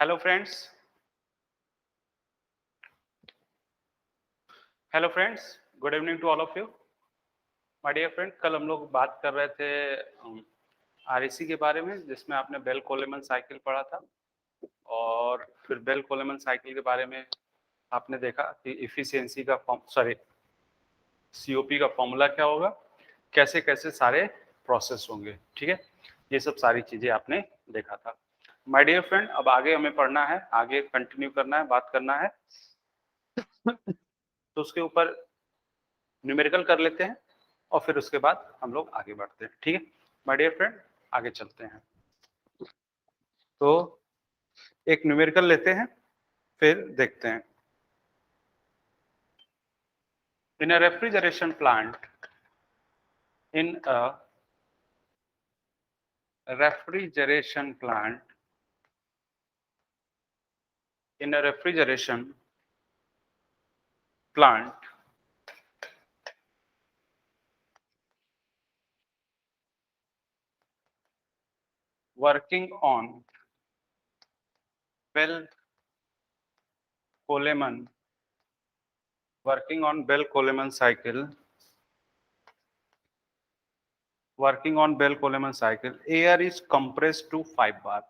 Hello friends. Hello friends, good evening to all of you. My dear friend, कल हम लोग बात कर रहे थे आरईसी के बारे में, जिसमें आपने बेल कोलेमन साइकिल पढ़ा था। और फिर बेल कोलेमन साइकिल के बारे में आपने देखा कि इफिशियंसी का सीओपी का फॉर्मूला क्या होगा, कैसे कैसे सारे प्रोसेस होंगे। ठीक है, ये सब सारी चीजें आपने देखा था। माय डियर फ्रेंड, अब आगे हमें पढ़ना है, आगे कंटिन्यू करना है, बात करना है। तो उसके ऊपर न्यूमेरिकल कर लेते हैं और फिर उसके बाद हम लोग आगे बढ़ते हैं। ठीक है माय डियर फ्रेंड, आगे चलते हैं। तो एक न्यूमेरिकल लेते हैं, फिर देखते हैं। In a refrigeration plant, in a refrigeration plant, in a refrigeration plant, working on Bell Coleman, working on Bell Coleman cycle, working on Bell Coleman cycle, air is compressed to 5 bar.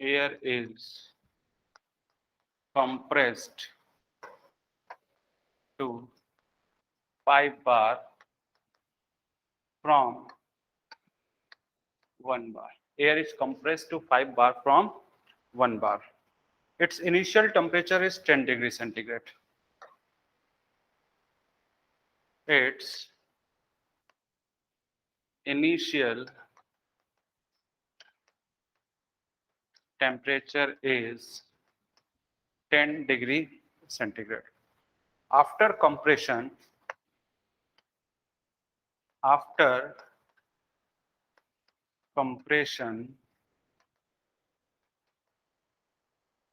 Air is compressed to 5 bar from 1 bar. Air is compressed to 5 bar from 1 bar. Its initial temperature is 10 degrees centigrade. Its initial temperature is 10 degree centigrade. After compression,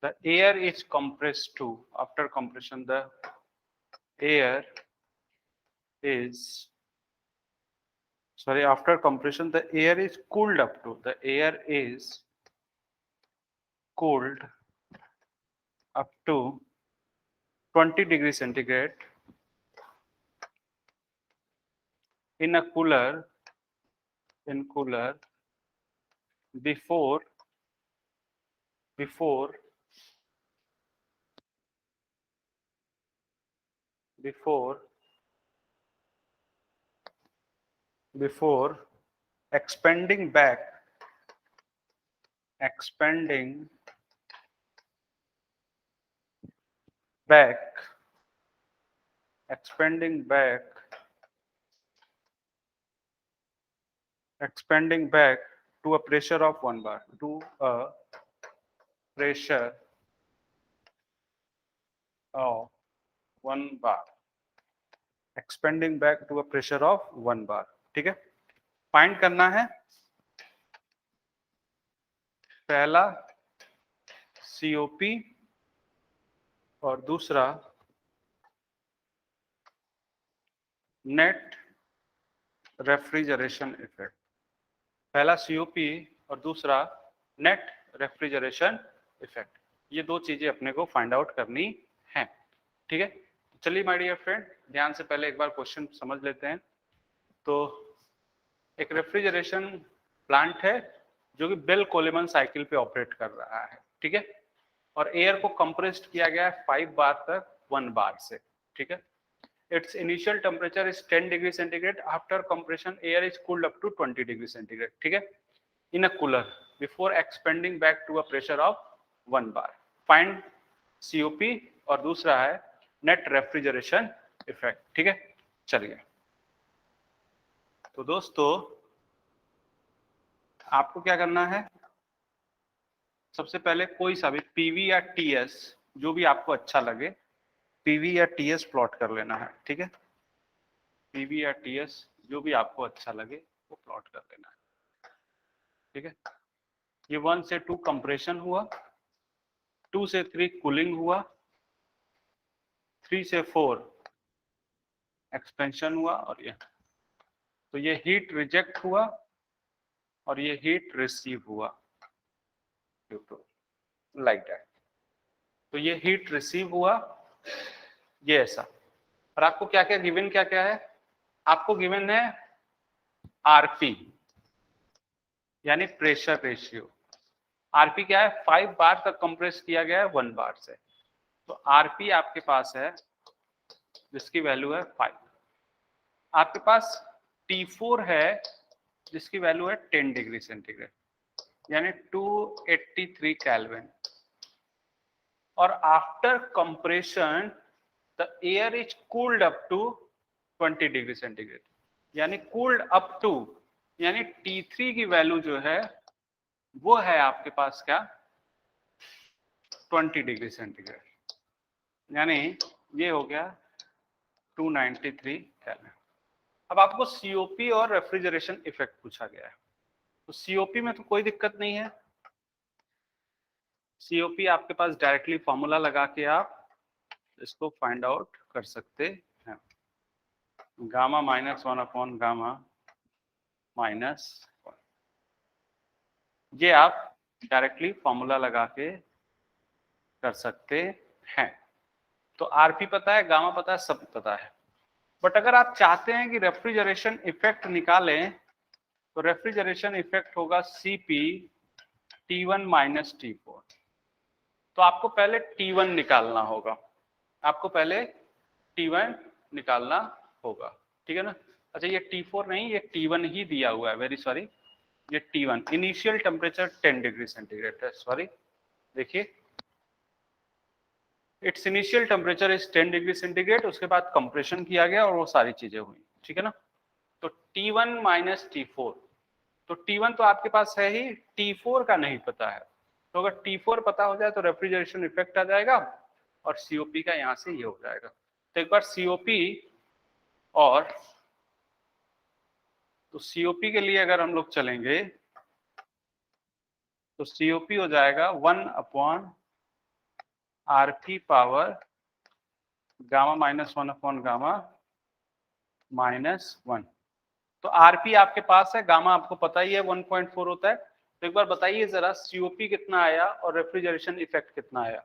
the air is compressed to, after compression the air is, after compression the air is cooled up to, the air is cooled up to 20 degrees centigrade in a cooler, before expanding back to a pressure of 1 bar, to a pressure of 1 bar, expanding back to a pressure of 1 bar. ठीक है, find करना है पहला COP और दूसरा net refrigeration effect. पहला COP और दूसरा नेट रेफ्रिजरेशन इफेक्ट, ये दो चीजें अपने को फाइंड आउट करनी है। ठीक है, चलिए माय डियर फ्रेंड, ध्यान से पहले एक बार क्वेश्चन समझ लेते हैं। तो एक रेफ्रिजरेशन प्लांट है जो कि बेल कोलेमन साइकिल पे ऑपरेट कर रहा है। ठीक है, और एयर को कंप्रेस्ड किया गया है 5 बार तक 1 बार से। ठीक है, its initial temperature is 10 degree centigrade. After compression, air is cooled up to 20 degree centigrade. ठीक है, in a cooler before expanding back to a pressure of 1 bar. Find COP और दूसरा है net refrigeration effect. ठीक है, चलिए। तो दोस्तों आपको क्या करना है, सबसे पहले कोई सा भी पीवी या टीएस जो भी आपको अच्छा लगे, पीवी या टीएस प्लॉट कर लेना है। ठीक है, पीवी या टीएस जो भी आपको अच्छा लगे वो प्लॉट कर लेना है। ठीक है, ये 1 से 2 कंप्रेशन हुआ, 2 से 3 कूलिंग हुआ, 3 से 4 एक्सपेंशन हुआ, और ये तो ये हीट रिजेक्ट हुआ और ये हीट रिसीव हुआ। Q2 like that. तो ये हीट रिसीव हुआ, ये ऐसा। और आपको क्या क्या गिवन, क्या क्या है, आपको गिवन है आरपी यानी प्रेशर रेशियो। आरपी क्या है, 5 बार तक कंप्रेस किया गया है 1 बार से। तो आरपी आपके पास है जिसकी वैल्यू है 5। आपके पास T4 है जिसकी वैल्यू है 10 डिग्री सेंटीग्रेड यानी 283 केल्विन। और after compression the air is cooled up to 20 degree centigrade यानी कूल्ड अप टू, यानी T3 की वैल्यू जो है वो है आपके पास क्या, 20 डिग्री सेंटीग्रेड, यानी ये हो गया 293 केल्विन। अब आपको सीओपी और रेफ्रिजरेशन इफेक्ट पूछा गया है। तो सीओपी में तो कोई दिक्कत नहीं है, सीओपी आपके पास डायरेक्टली फॉर्मूला लगा के आप इसको फाइंड आउट कर सकते हैं, गामा -1 अपॉन गामा -1। ये आप डायरेक्टली फॉर्मूला लगा के कर सकते हैं। तो आरपी पता है, गामा पता है, सब पता है। बट अगर आप चाहते हैं कि रेफ्रिजरेशन इफेक्ट निकालें तो रेफ्रिजरेशन इफेक्ट होगा Cp T1 - T4। तो आपको पहले T1 निकालना होगा, आपको पहले T1 निकालना होगा, ठीक है ना। अच्छा ये T4 नहीं, ये T1 ही दिया हुआ है, वेरी सॉरी, ये T1 initial temperature 10 degree centigrade है, सॉरी। देखिए it's initial temperature is 10 degree centigrade, उसके बाद कंप्रेशन किया गया और वो सारी चीजें हुई, ठीक है ना। तो T1 - T4, तो T1 तो आपके पास है ही, T4 का नहीं पता है। तो अगर T4 पता हो जाए तो रेफ्रिजरेशन इफेक्ट आ जाएगा और सीओपी का यहां से ये हो जाएगा। तो एक बार सीओपी और, तो सीओपी के लिए अगर हम लोग चलेंगे तो सीओपी हो जाएगा 1 upon RP power gamma -1 upon gamma -1। तो आरपी आपके पास है, गामा आपको पता ही है 1.4 होता है। तो एक बार बताइए जरा सीओपी कितना आया और रेफ्रिजरेशन इफेक्ट कितना आया,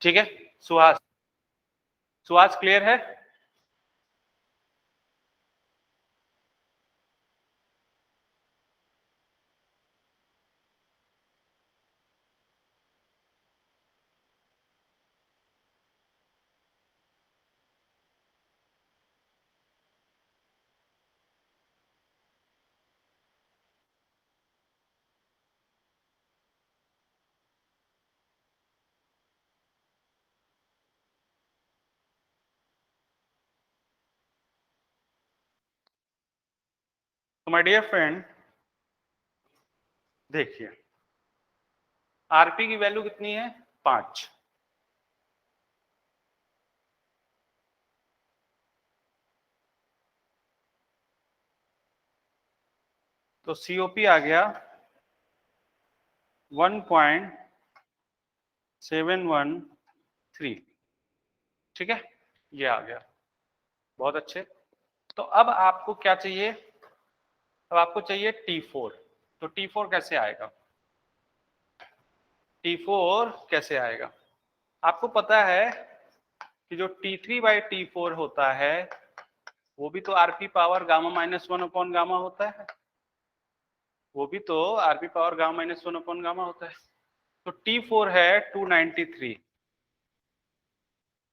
ठीक है। सुहास, सुहास क्लियर है? तो माय डियर फ्रेंड देखिए, आरपी की वैल्यू कितनी है, 5। तो सीओपी आ गया 1.713, ठीक है, ये आ गया, बहुत अच्छे। तो अब आपको क्या चाहिए, अब आपको चाहिए T4। तो T4 कैसे आएगा, T4 कैसे आएगा? आपको पता है कि जो T3/T4 होता है वो भी तो RP power gamma -1 upon gamma होता है, वो भी तो RP power gamma -1 upon gamma होता है। तो T4 है 293,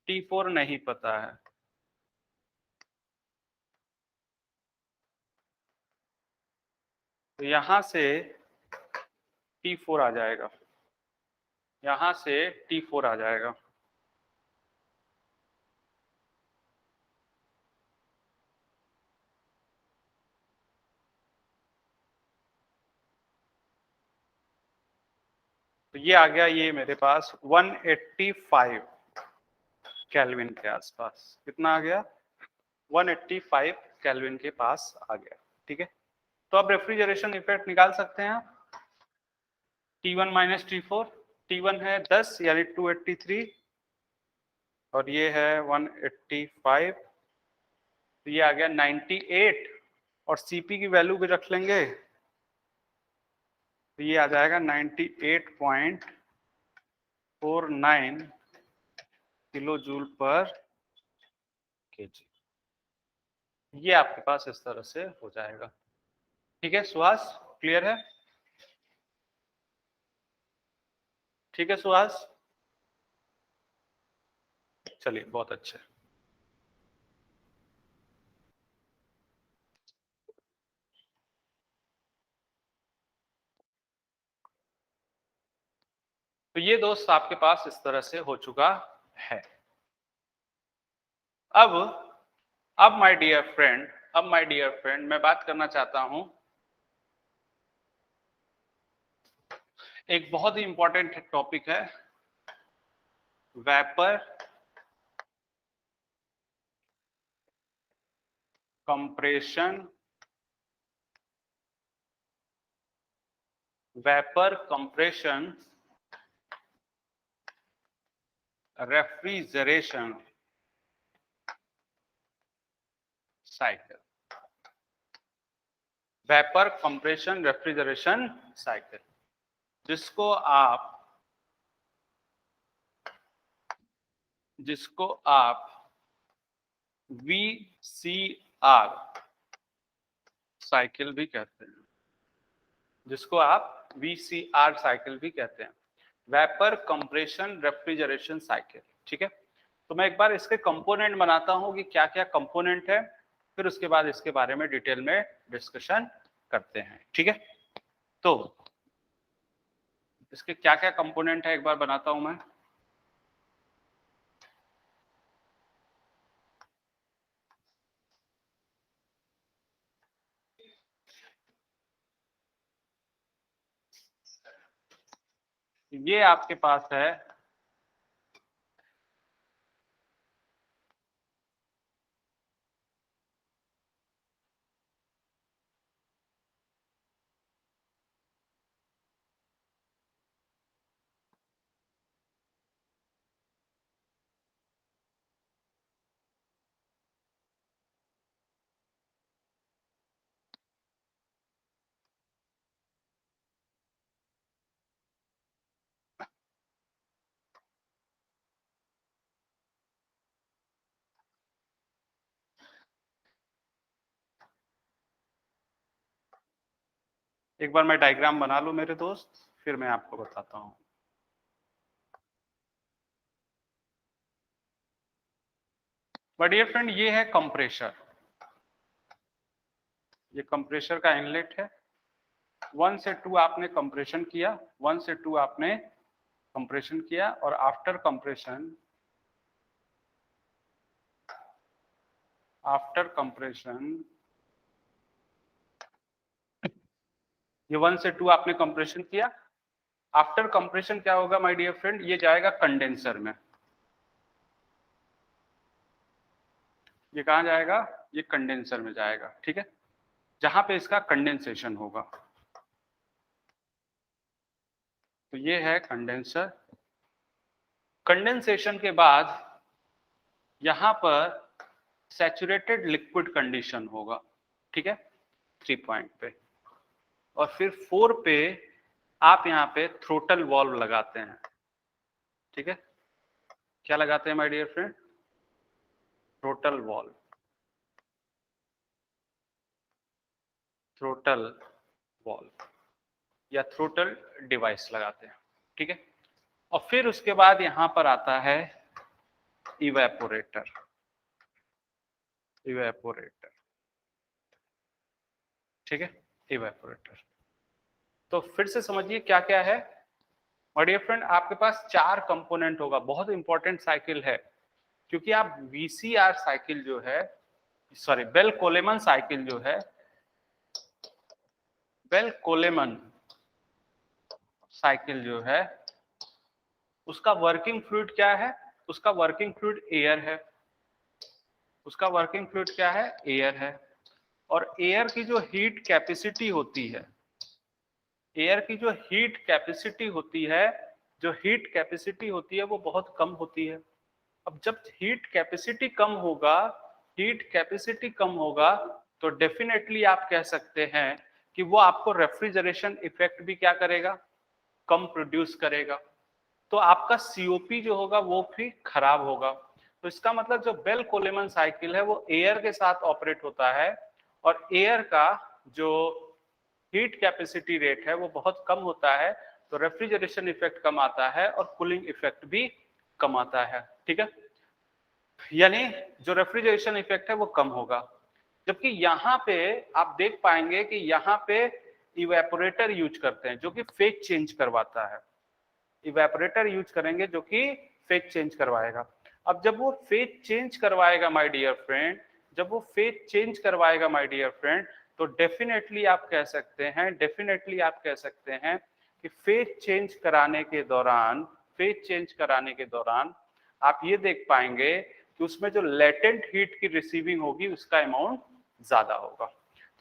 T4 नहीं पता है। तो यहां से T4 आ जाएगा, यहां से T4 आ जाएगा। तो ये आ गया, ये मेरे पास 185 केल्विन के आसपास, कितना आ गया, 185 केल्विन के पास आ गया, ठीक है। तो अब रेफ्रिजरेशन इफेक्ट निकाल सकते हैं आप, T1 - T4, T1 है 10 यानी 283 और ये है 185, तो ये आ गया 98 और Cp की वैल्यू भी रख लेंगे, तो ये आ जाएगा 98.49 किलो जूल पर केजी। ये आपके पास इस तरह से हो जाएगा। ठीक है सुहास, क्लियर है? ठीक है सुहास, चलिए बहुत अच्छे। तो ये दोस्त आपके पास इस तरह से हो चुका है। अब माय डियर फ्रेंड, मैं बात करना चाहता हूं एक बहुत ही इंपॉर्टेंट टॉपिक है, vapour compression, refrigeration cycle. Vapour compression refrigeration cycle, जिसको आप VCR साइकिल भी कहते हैं, वेपर कंप्रेशन रेफ्रिजरेशन साइकिल। ठीक है, तो मैं एक बार इसके कंपोनेंट बनाता हूं कि क्या क्या कंपोनेंट है, फिर उसके बाद इसके बारे में डिटेल में डिस्कशन करते हैं। ठीक है, तो इसके क्या क्या कंपोनेंट है एक बार बनाता हूं मैं। ये आपके पास है एक बार मैं डायग्राम बना लूं मेरे दोस्त, फिर मैं आपको बताता हूं। डियर फ्रेंड, ये है कंप्रेसर, ये कंप्रेसर का इनलेट है। 1 से 2 आपने कंप्रेशन किया, 1 से 2 आपने कंप्रेशन किया, और आफ्टर कंप्रेशन ये 1 से 2 आपने कंप्रेशन किया। आफ्टर कंप्रेशन क्या होगा माय डियर फ्रेंड, ये जाएगा कंडेंसर में। ये कहां जाएगा, ये कंडेंसर में जाएगा। ठीक है, जहां पे इसका कंडेंसेशन होगा। तो ये है कंडेंसर। कंडेंसेशन के बाद यहां पर सैचुरेटेड लिक्विड कंडीशन होगा। ठीक है, 3 पॉइंट पे, और फिर 4 पे आप यहाँ पे थ्रोटल वॉल्व लगाते हैं। ठीक है, क्या लगाते हैं my dear friend, throttle valve, या थ्रोटल डिवाइस लगाते हैं। ठीक है, और फिर उसके बाद यहां पर आता है इवेपोरेटर। ठीक है, इवेपोरेटर। तो फिर से समझिए क्या क्या है माय डियर फ्रेंड। आपके पास 4 कंपोनेंट होगा, बहुत इंपॉर्टेंट साइकिल है, क्योंकि आप VCR साइकिल जो है, सॉरी बेल कोलेमन साइकिल जो है, बेल कोलेमन साइकिल जो है, उसका वर्किंग फ्लूइड क्या है, उसका वर्किंग फ्लूइड एयर है। उसका वर्किंग फ्लूइड क्या है, एयर है। और एयर की जो हीट कैपेसिटी होती है, एयर की जो हीट कैपेसिटी होती है, वो बहुत कम होती है। अब जब हीट कैपेसिटी कम होगा, तो डेफिनेटली आप कह सकते हैं कि वो आपको रेफ्रिजरेशन इफेक्ट भी क्या करेगा, कम प्रोड्यूस करेगा, तो आपका सीओपी जो होगा वो भी खराब होगा। तो इसका मतलब जो बेल कोलेमन साइकिल है वो एयर के साथ ऑपरेट होता है, और एयर का जो हीट कैपेसिटी रेट है वो बहुत कम होता है, तो रेफ्रिजरेशन इफेक्ट कम आता है और कूलिंग इफेक्ट भी कम आता है। ठीक है, यानी जो रेफ्रिजरेशन इफेक्ट है वो कम होगा। जबकि यहाँ पे आप देख पाएंगे कि यहाँ पे इवेपोरेटर यूज करते हैं जो कि फेज चेंज करवाता है। इवेपोरेटर यूज करेंगे जो कि फेज चेंज करवाएगा। अब जब वो फेज चेंज करवाएगा माय डियर फ्रेंड, जब वो फेज चेंज करवाएगा माय डियर फ्रेंड, तो डेफिनेटली आप कह सकते हैं, डेफिनेटली आप कह सकते हैं कि फेज चेंज कराने के दौरान, फेज चेंज कराने के दौरान आप ये देख पाएंगे कि उसमें जो लेटेंट हीट की रिसीविंग होगी उसका अमाउंट ज्यादा होगा।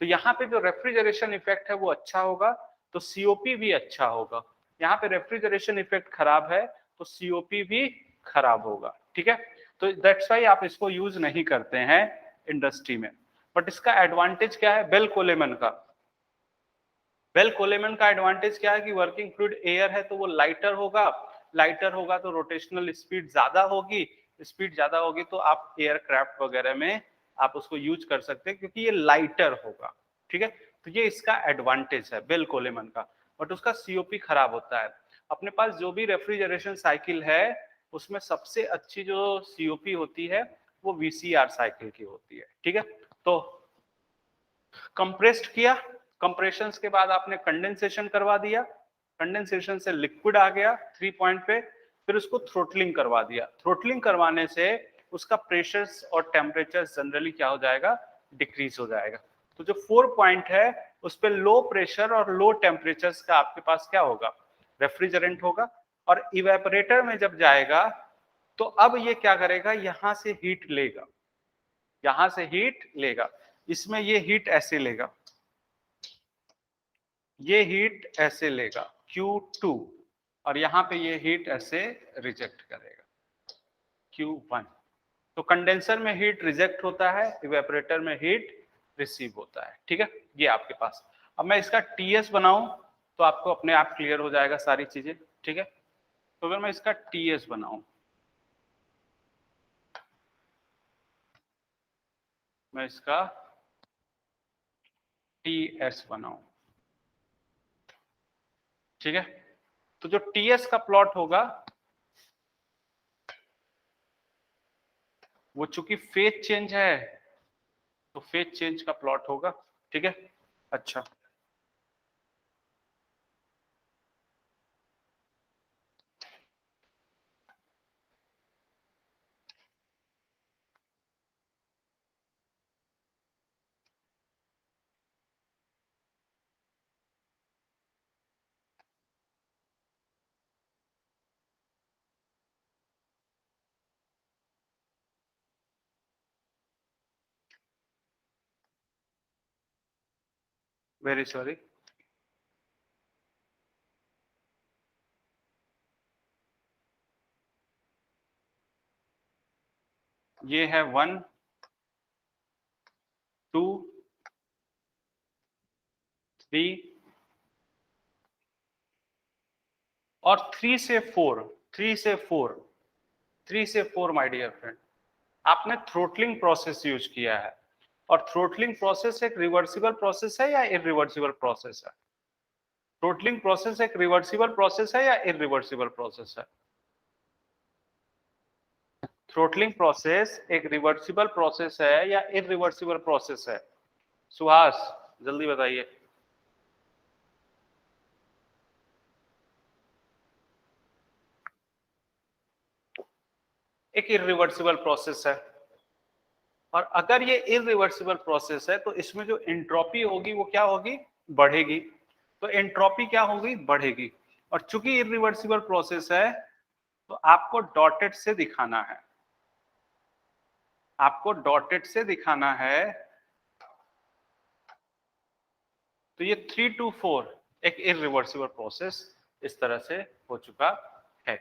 तो यहाँ पे जो रेफ्रिजरेशन इफेक्ट है वो अच्छा होगा, तो सीओपी भी अच्छा होगा। यहाँ पे रेफ्रिजरेशन इफेक्ट खराब है तो सीओपी भी खराब होगा। ठीक है, तो दैट्स वाई आप इसको यूज नहीं करते हैं इंडस्ट्री में। बट इसका एडवांटेज क्या है बेल कोलेमन का? बेल कोलेमन का एडवांटेज क्या है कि वर्किंग फ्लूइड एयर है तो वो लाइटर होगा, लाइटर होगा तो रोटेशनल स्पीड ज्यादा होगी, स्पीड ज्यादा होगी तो आप एयरक्राफ्ट वगैरह में आप उसको यूज कर सकते हैं क्योंकि ये लाइटर होगा। ठीक है, तो ये इसका एडवांटेज है बेल कोलेमन का। बट उसका सीओपी खराब होता है। अपने पास जो भी रेफ्रिजरेशन साइकिल है उसमें सबसे अच्छी जो सीओपी होती है वो वीसीआर साइकिल की होती है। ठीक है, तो कंप्रेस्ड किया, कंप्रेशन के बाद आपने कंडेंसेशन करवा दिया, कंडेंसेशन से लिक्विड आ गया 3 पॉइंट पे, फिर उसको थ्रोटलिंग करवा दिया। थ्रोटलिंग करवाने से उसका प्रेशर और टेम्परेचर जनरली क्या हो जाएगा, डिक्रीज हो जाएगा। तो जो 4 पॉइंट है उस पर लो प्रेशर और लो टेम्परेचर का आपके पास क्या होगा, रेफ्रिजरेंट होगा। और इवेपोरेटर में जब जाएगा तो अब ये क्या करेगा, यहां से हीट लेगा, यहां से हीट लेगा, इसमें ये हीट ऐसे लेगा, ये हीट ऐसे लेगा Q2, और यहां पे ये हीट ऐसे रिजेक्ट करेगा Q1। तो कंडेंसर में हीट रिजेक्ट होता है, इवेपोरेटर में हीट रिसीव होता है। ठीक है, ये आपके पास। अब मैं इसका टीएस बनाऊं तो आपको अपने आप क्लियर हो जाएगा सारी चीजें। ठीक है, तो अगर मैं इसका टीएस बनाऊं, मैं इसका टीएस बनाऊं, ठीक है, तो जो टीएस का प्लॉट होगा वो चूंकि फेज चेंज है तो फेज चेंज का प्लॉट होगा। ठीक है, अच्छा, वेरी सॉरी, ये है 1 2 3 और 3 से 4, 3 से 4, 3 से 4 माय डियर फ्रेंड, आपने थ्रोटलिंग प्रोसेस यूज किया है। और थ्रोटलिंग प्रोसेस एक रिवर्सिबल प्रोसेस है या इरिवर्सिबल प्रोसेस है? थ्रोटलिंग प्रोसेस एक रिवर्सिबल प्रोसेस है या इरिवर्सिबल प्रोसेस है? थ्रोटलिंग प्रोसेस एक रिवर्सिबल प्रोसेस है या इरिवर्सिबल प्रोसेस है? सुहास जल्दी बताइए। एक इरिवर्सिबल प्रोसेस है। और अगर ये इरिवर्सिबल प्रोसेस है तो इसमें जो एंट्रोपी होगी वो क्या होगी, बढ़ेगी। तो एंट्रोपी क्या होगी, बढ़ेगी। और चूंकि इरिवर्सिबल प्रोसेस है तो आपको डॉटेड से दिखाना है, आपको डॉटेड से दिखाना है। तो ये 3 to 4 एक इरिवर्सिबल प्रोसेस इस तरह से हो चुका है।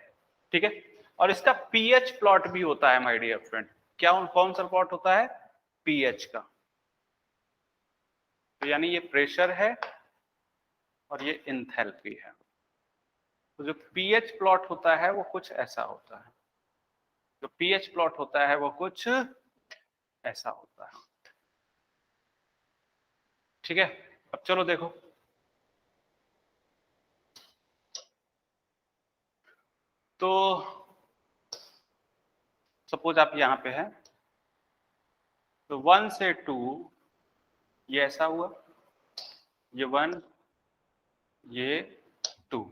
ठीक है, और इसका पीएच प्लॉट भी होता है माय डियर फ्रेंड। क्या कौन सा प्लॉट होता है, पीएच का। तो यानी ये प्रेशर है और ये इंथैल्पी है। तो जो पीएच प्लॉट होता है वो कुछ ऐसा होता है, जो पीएच प्लॉट होता है वो कुछ ऐसा होता है। ठीक है, अब चलो देखो, तो सपोज आप यहां पे हैं, तो 1 से 2 ये ऐसा हुआ, ये 1, ये 2,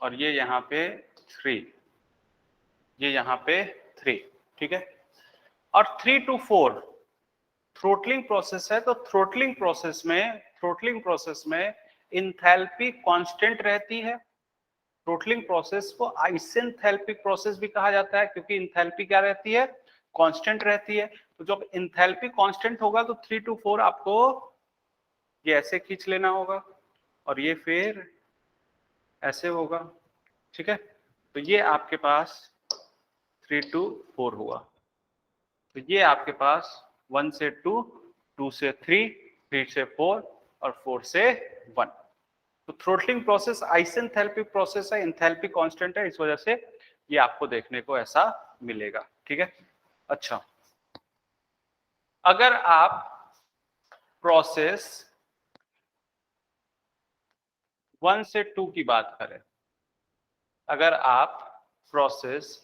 और ये यहाँ पे 3, ये यहाँ पे 3, ठीक है। और 3 to 4 थ्रोटलिंग प्रोसेस है, तो थ्रोटलिंग प्रोसेस में इंथैल्पी कांस्टेंट रहती है। थ्रोटलिंग प्रोसेस को आइसेंथैल्पिक प्रोसेस भी कहा जाता है, क्योंकि इंथैल्पी क्या रहती है, कांस्टेंट रहती है। तो जब इंथैल्पी कांस्टेंट होगा तो 3 to 4 आपको ये ऐसे खींच लेना होगा, और ये फिर ऐसे होगा, ठीक है। तो ये आपके पास 3 to 4 हुआ। तो ये आपके पास 1 से 2, 2 से 3, 3 से 4 और 4 से 1। तो थ्रोटलिंग प्रोसेस आइसेंथैल्पिक प्रोसेस है, इंथैल्पी कांस्टेंट है, इस वजह से ये आपको देखने को ऐसा मिलेगा, ठीक है। अच्छा, अगर आप प्रोसेस 1 से 2 की बात करें, अगर आप प्रोसेस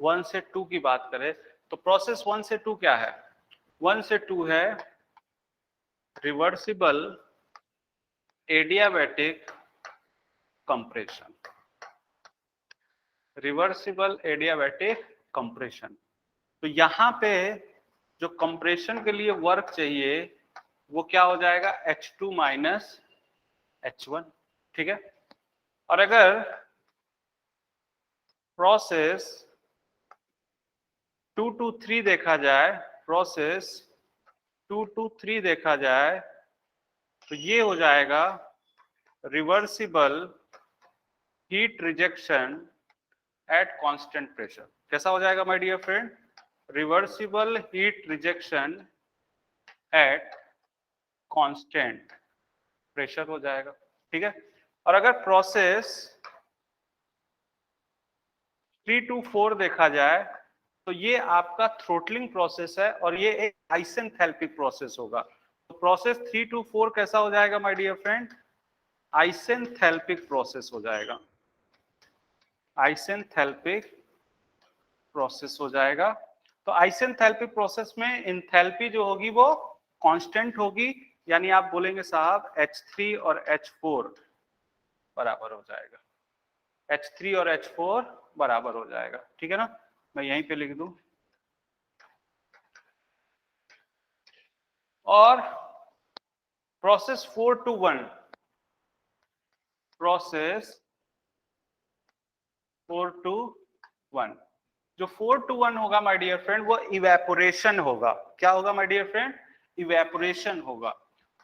1 से 2 की बात करें, तो प्रोसेस 1 से 2 क्या है, 1 से 2 है reversible adiabatic compression, reversible adiabatic compression. तो यहां पे जो कंप्रेशन के लिए वर्क चाहिए वो क्या हो जाएगा, H2 माइनस H1, ठीक है। और अगर प्रोसेस 2 to 3 देखा जाए, प्रोसेस 2 to 3 देखा जाए, तो ये हो जाएगा reversible heat rejection at constant pressure. कैसा हो जाएगा my dear friend, reversible heat rejection at constant pressure हो जाएगा, ठीक है। और अगर प्रोसेस 3 to 4 देखा जाए, तो ये आपका थ्रोटलिंग प्रोसेस है और ये एक आइसेंथैल्पिक प्रोसेस होगा। तो प्रोसेस 3 to 4 कैसा हो जाएगा माय डियर फ्रेंड, आइसेंथैल्पिक प्रोसेस हो जाएगा, आइसेंथैल्पिक प्रोसेस हो जाएगा। तो आइसेंथैल्पिक प्रोसेस में इंथैल्पी जो होगी वो कांस्टेंट होगी, यानी आप बोलेंगे साहब H3 और H4 बराबर हो जाएगा, H3 और H4 बराबर हो जाएगा, ठीक है ना। मैं यहीं पे लिख दूं, और प्रोसेस 4 to 1, प्रोसेस 4 to 1, जो 4 to 1 होगा माय डियर फ्रेंड वो इवेपोरेशन होगा। क्या होगा माय डियर फ्रेंड, इवेपोरेशन होगा।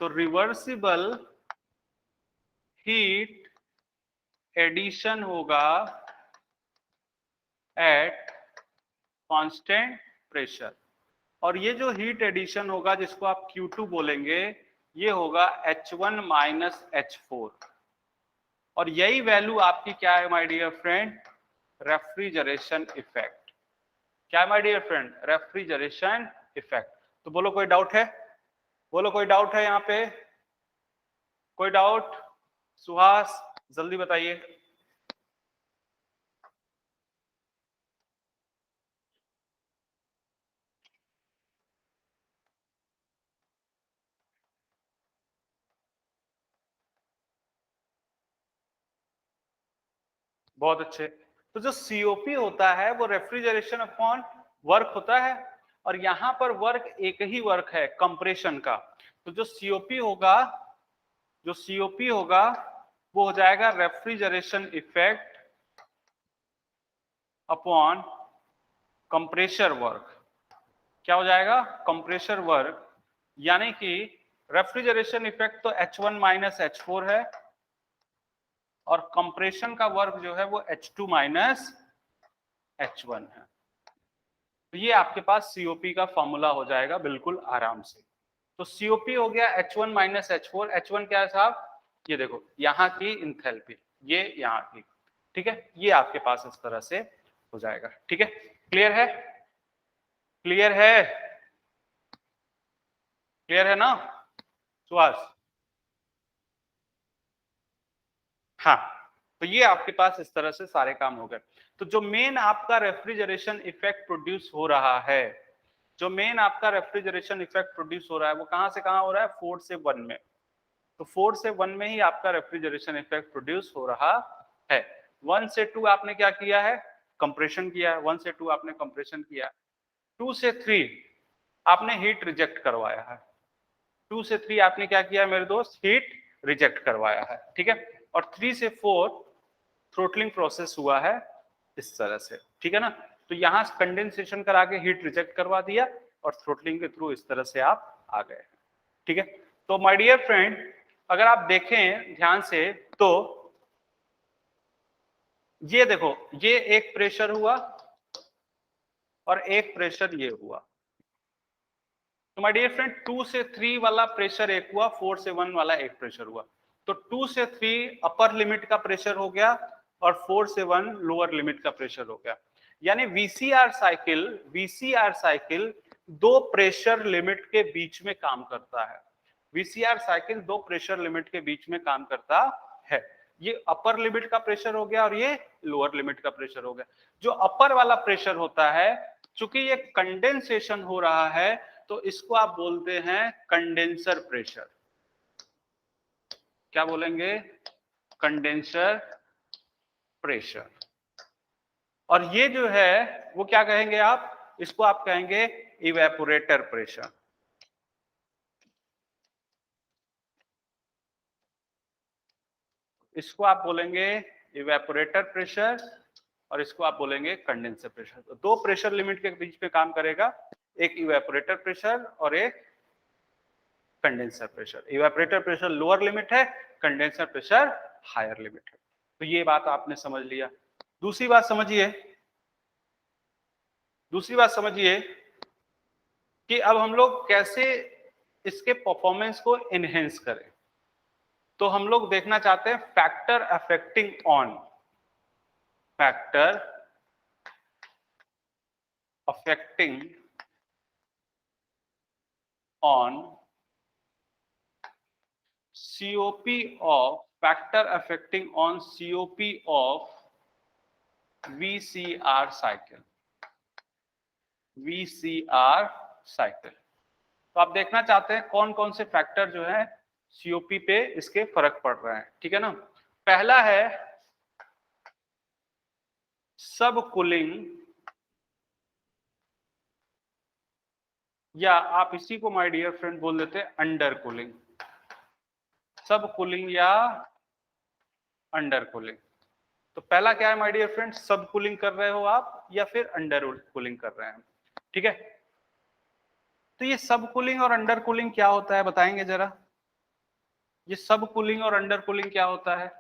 तो रिवर्सिबल हीट एडिशन होगा एट कांस्टेंट प्रेशर, और ये जो हीट एडिशन होगा जिसको आप Q2 बोलेंगे, ये होगा H1 माइनस H4, और यही वैल्यू आपकी क्या है my dear friend, refrigeration effect. क्या है my dear friend, refrigeration effect. तो बोलो कोई डाउट है, बोलो कोई डाउट है यहाँ पे, कोई डाउट, सुहास जल्दी बताइए। बहुत अच्छे। तो जो सीओपी होता है वो रेफ्रिजरेशन अपॉन वर्क होता है, और यहां पर वर्क एक ही वर्क है, कंप्रेशन का। तो जो सीओपी होगा, जो सीओपी होगा वो हो जाएगा refrigeration effect upon compressor work. क्या हो जाएगा, कंप्रेशर वर्क, यानी कि रेफ्रिजरेशन इफेक्ट तो H1 माइनस H4 है, और कंप्रेशन का वर्क जो है वो H2 माइनस H1 है। तो ये आपके पास सीओपी का फॉर्मूला हो जाएगा बिल्कुल आराम से। तो सीओपी हो गया H1 माइनस H4, H1 क्या है साहब, ये देखो यहाँ की इंथैल्पी, ये यहाँ की, ठीक है, ये आपके पास इस तरह से हो जाएगा। ठीक है, क्लियर है? क्लियर है? क्लियर है ना सुहास? हाँ, तो ये आपके पास इस तरह से सारे काम हो गए। तो जो मेन आपका रेफ्रिजरेशन इफेक्ट प्रोड्यूस हो रहा है, जो मेन आपका रेफ्रिजरेशन इफेक्ट प्रोड्यूस हो रहा है, वो कहां से कहां हो रहा है? 4 से 1 में। तो 4 से 1 में ही आपका रेफ्रिजरेशन इफेक्ट प्रोड्यूस हो रहा है। 1 से 2 आपने क्या किया है? कंप्रेशन किया है। 1 से 2 आपने कंप्रेशन किया। 2 से 3 आपने हीट रिजेक्ट करवाया है। 2 से 3 आपने क्या किया मेरे दोस्त? हीट रिजेक्ट करवाया है। ठीक है, और 3 से 4 थ्रोटलिंग प्रोसेस हुआ है इस तरह से। ठीक है ना, तो यहां कंडेंसेशन करा के हीट रिजेक्ट करवा दिया और थ्रोटलिंग के थ्रू इस तरह से आप आ गए। ठीक है, तो माय डियर फ्रेंड, अगर आप देखें ध्यान से तो ये देखो, ये एक प्रेशर हुआ और एक प्रेशर ये हुआ। तो माय डियर फ्रेंड, 2 से 3 वाला प्रेशर एक हुआ, 4 से 1 वाला एक प्रेशर हुआ। तो 2 से 3 अपर लिमिट का प्रेशर हो गया और 4 से 1 लोअर लिमिट का प्रेशर हो गया। यानी वीसीआर साइकिल दो प्रेशर लिमिट के बीच में काम करता है। वीसीआर साइकिल दो प्रेशर लिमिट के बीच में काम करता है। ये अपर लिमिट का प्रेशर हो गया और ये लोअर लिमिट का प्रेशर हो गया। जो अपर वाला प्रेशर होता है, चूंकि ये कंडेंसेशन हो रहा है, तो इसको आप बोलते हैं कंडेंसर प्रेशर। क्या बोलेंगे? Condenser pressure. और ये जो है वो क्या कहेंगे आप? इसको आप कहेंगे इवेपोरेटर प्रेशर। इसको आप बोलेंगे इवेपोरेटर प्रेशर और इसको आप बोलेंगे कंडेंसर प्रेशर। तो दो प्रेशर लिमिट के बीच में काम करेगा, एक इवेपोरेटर प्रेशर और एक condenser pressure. Evaporator pressure lower limit है, कंडेंसर प्रेशर हायर लिमिट है। तो ये बात आपने समझ लिया। दूसरी बात समझिए, दूसरी बात समझिए कि अब हम लोग कैसे इसके परफॉर्मेंस को एनहेंस करें। तो हम लोग देखना चाहते हैं factor affecting on, factor affecting on COP of, factor affecting on COP of VCR cycle, VCR cycle। तो आप देखना चाहते हैं कौन कौन से फैक्टर जो है COP पे इसके फर्क पड़ रहे हैं। ठीक है ना, पहला है सब कूलिंग, या आप इसी को माय डियर फ्रेंड बोल देते हैं अंडर कूलिंग। सब कूलिंग या अंडर कूलिंग। तो पहला क्या है माय डियर फ्रेंड? सब कूलिंग कर रहे हो आप या फिर अंडर कूलिंग कर रहे हैं। ठीक है, तो ये सब कूलिंग और अंडर कूलिंग क्या होता है बताएंगे जरा? ये सब कूलिंग और अंडर कूलिंग क्या होता है?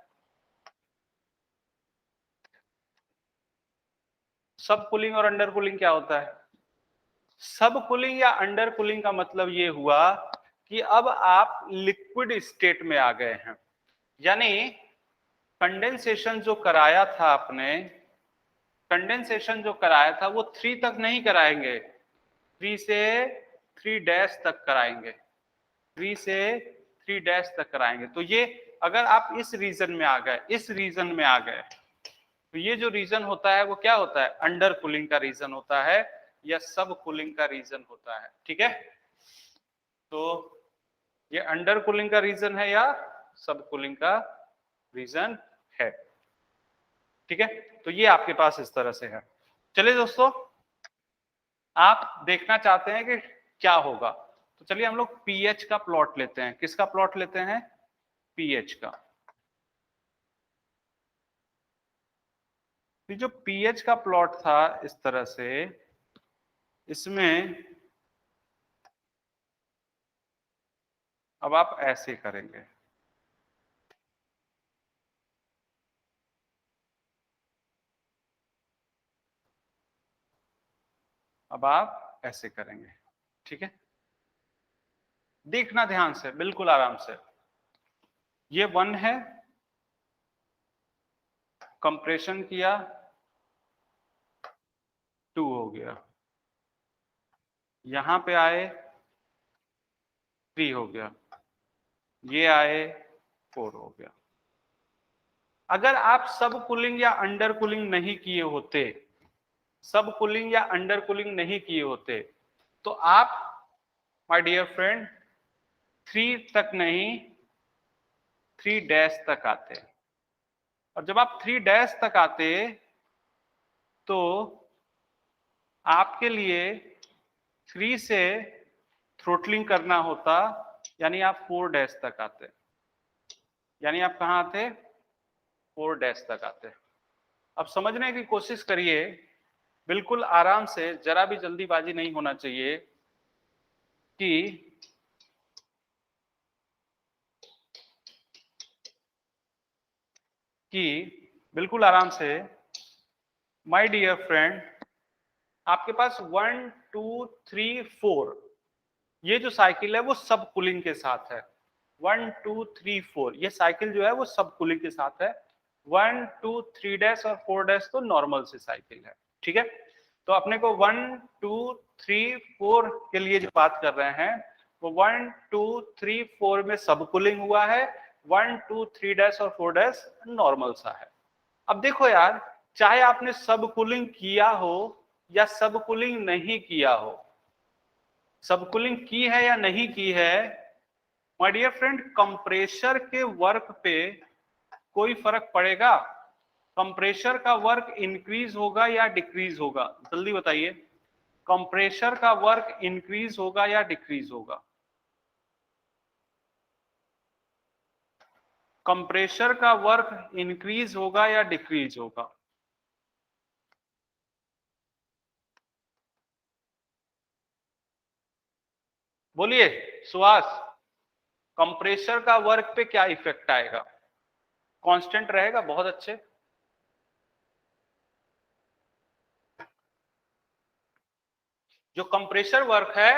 सब कूलिंग और अंडर कूलिंग क्या होता है? सब कूलिंग या अंडर कूलिंग का मतलब ये हुआ कि अब आप लिक्विड स्टेट में आ गए हैं। यानी कंडेंसेशन जो कराया था आपने, कंडेंसेशन जो कराया था वो 3 तक नहीं कराएंगे, 3 से 3 डैश तक कराएंगे, 3 से 3 डैश तक कराएंगे। तो ये अगर आप इस रीजन में आ गए, इस रीजन में आ गए, तो ये जो रीजन होता है वो क्या होता है? अंडर कूलिंग का रीजन होता है या सब कूलिंग का रीजन होता है। ठीक है, तो ये अंडर कूलिंग का रीजन है या सब कूलिंग का रीजन है। ठीक है, तो ये आपके पास इस तरह से है। चलिए दोस्तों, आप देखना चाहते हैं कि क्या होगा, तो चलिए हम लोग पीएच का प्लॉट लेते हैं। किसका प्लॉट लेते हैं? पीएच का। ये जो पीएच का प्लॉट था इस तरह से, इसमें अब आप ऐसे करेंगे, अब आप ऐसे करेंगे। ठीक है, देखना ध्यान से, बिल्कुल आराम से। ये 1 है, कंप्रेशन किया 2 हो गया, यहां पे आए 3 हो गया, ये आए 4 हो गया। अगर आप सब कूलिंग या अंडर कूलिंग नहीं किए होते, सब कूलिंग या अंडर कूलिंग नहीं किए होते, तो आप माय डियर फ्रेंड 3 तक नहीं 3 डैश तक आते। और जब आप 3 डैश तक आते तो आपके लिए 3 से थ्रोटलिंग करना होता, यानी आप 4 डैश तक आते। यानी आप कहां आते? 4 डैश तक आते। अब समझने की कोशिश करिए, बिल्कुल आराम से, जरा भी जल्दीबाजी नहीं होना चाहिए कि बिल्कुल आराम से माय डियर फ्रेंड, आपके पास 1 2 3 4 ये जो साइकिल है वो सब कूलिंग के साथ है। 1 2 3 4 ये साइकिल जो है वो सब कूलिंग के साथ है। 1 2 3 डैश और 4 डैश तो नॉर्मल से साइकिल है, ठीक है। तो अपने को 1 2 3 4 के लिए जो बात कर रहे हैं वो 1 2 3 4 में सब कूलिंग हुआ है, 1 2 3 डैश और 4 डैश नॉर्मल सा है। अब देखो यार, चाहे आपने सब कूलिंग किया हो या सब कूलिंग नहीं किया हो, सब कूलिंग की है या नहीं की है, माय डियर फ्रेंड, कंप्रेशर के वर्क पे कोई फर्क पड़ेगा? कंप्रेशर का वर्क इंक्रीज होगा या डिक्रीज होगा? जल्दी बताइए, कंप्रेशर का वर्क इंक्रीज होगा या डिक्रीज होगा? कंप्रेशर का वर्क इंक्रीज होगा या डिक्रीज होगा? बोलिए सुहास, कंप्रेशर का वर्क पे क्या इफेक्ट आएगा? कांस्टेंट रहेगा, बहुत अच्छे। जो कंप्रेशर वर्क है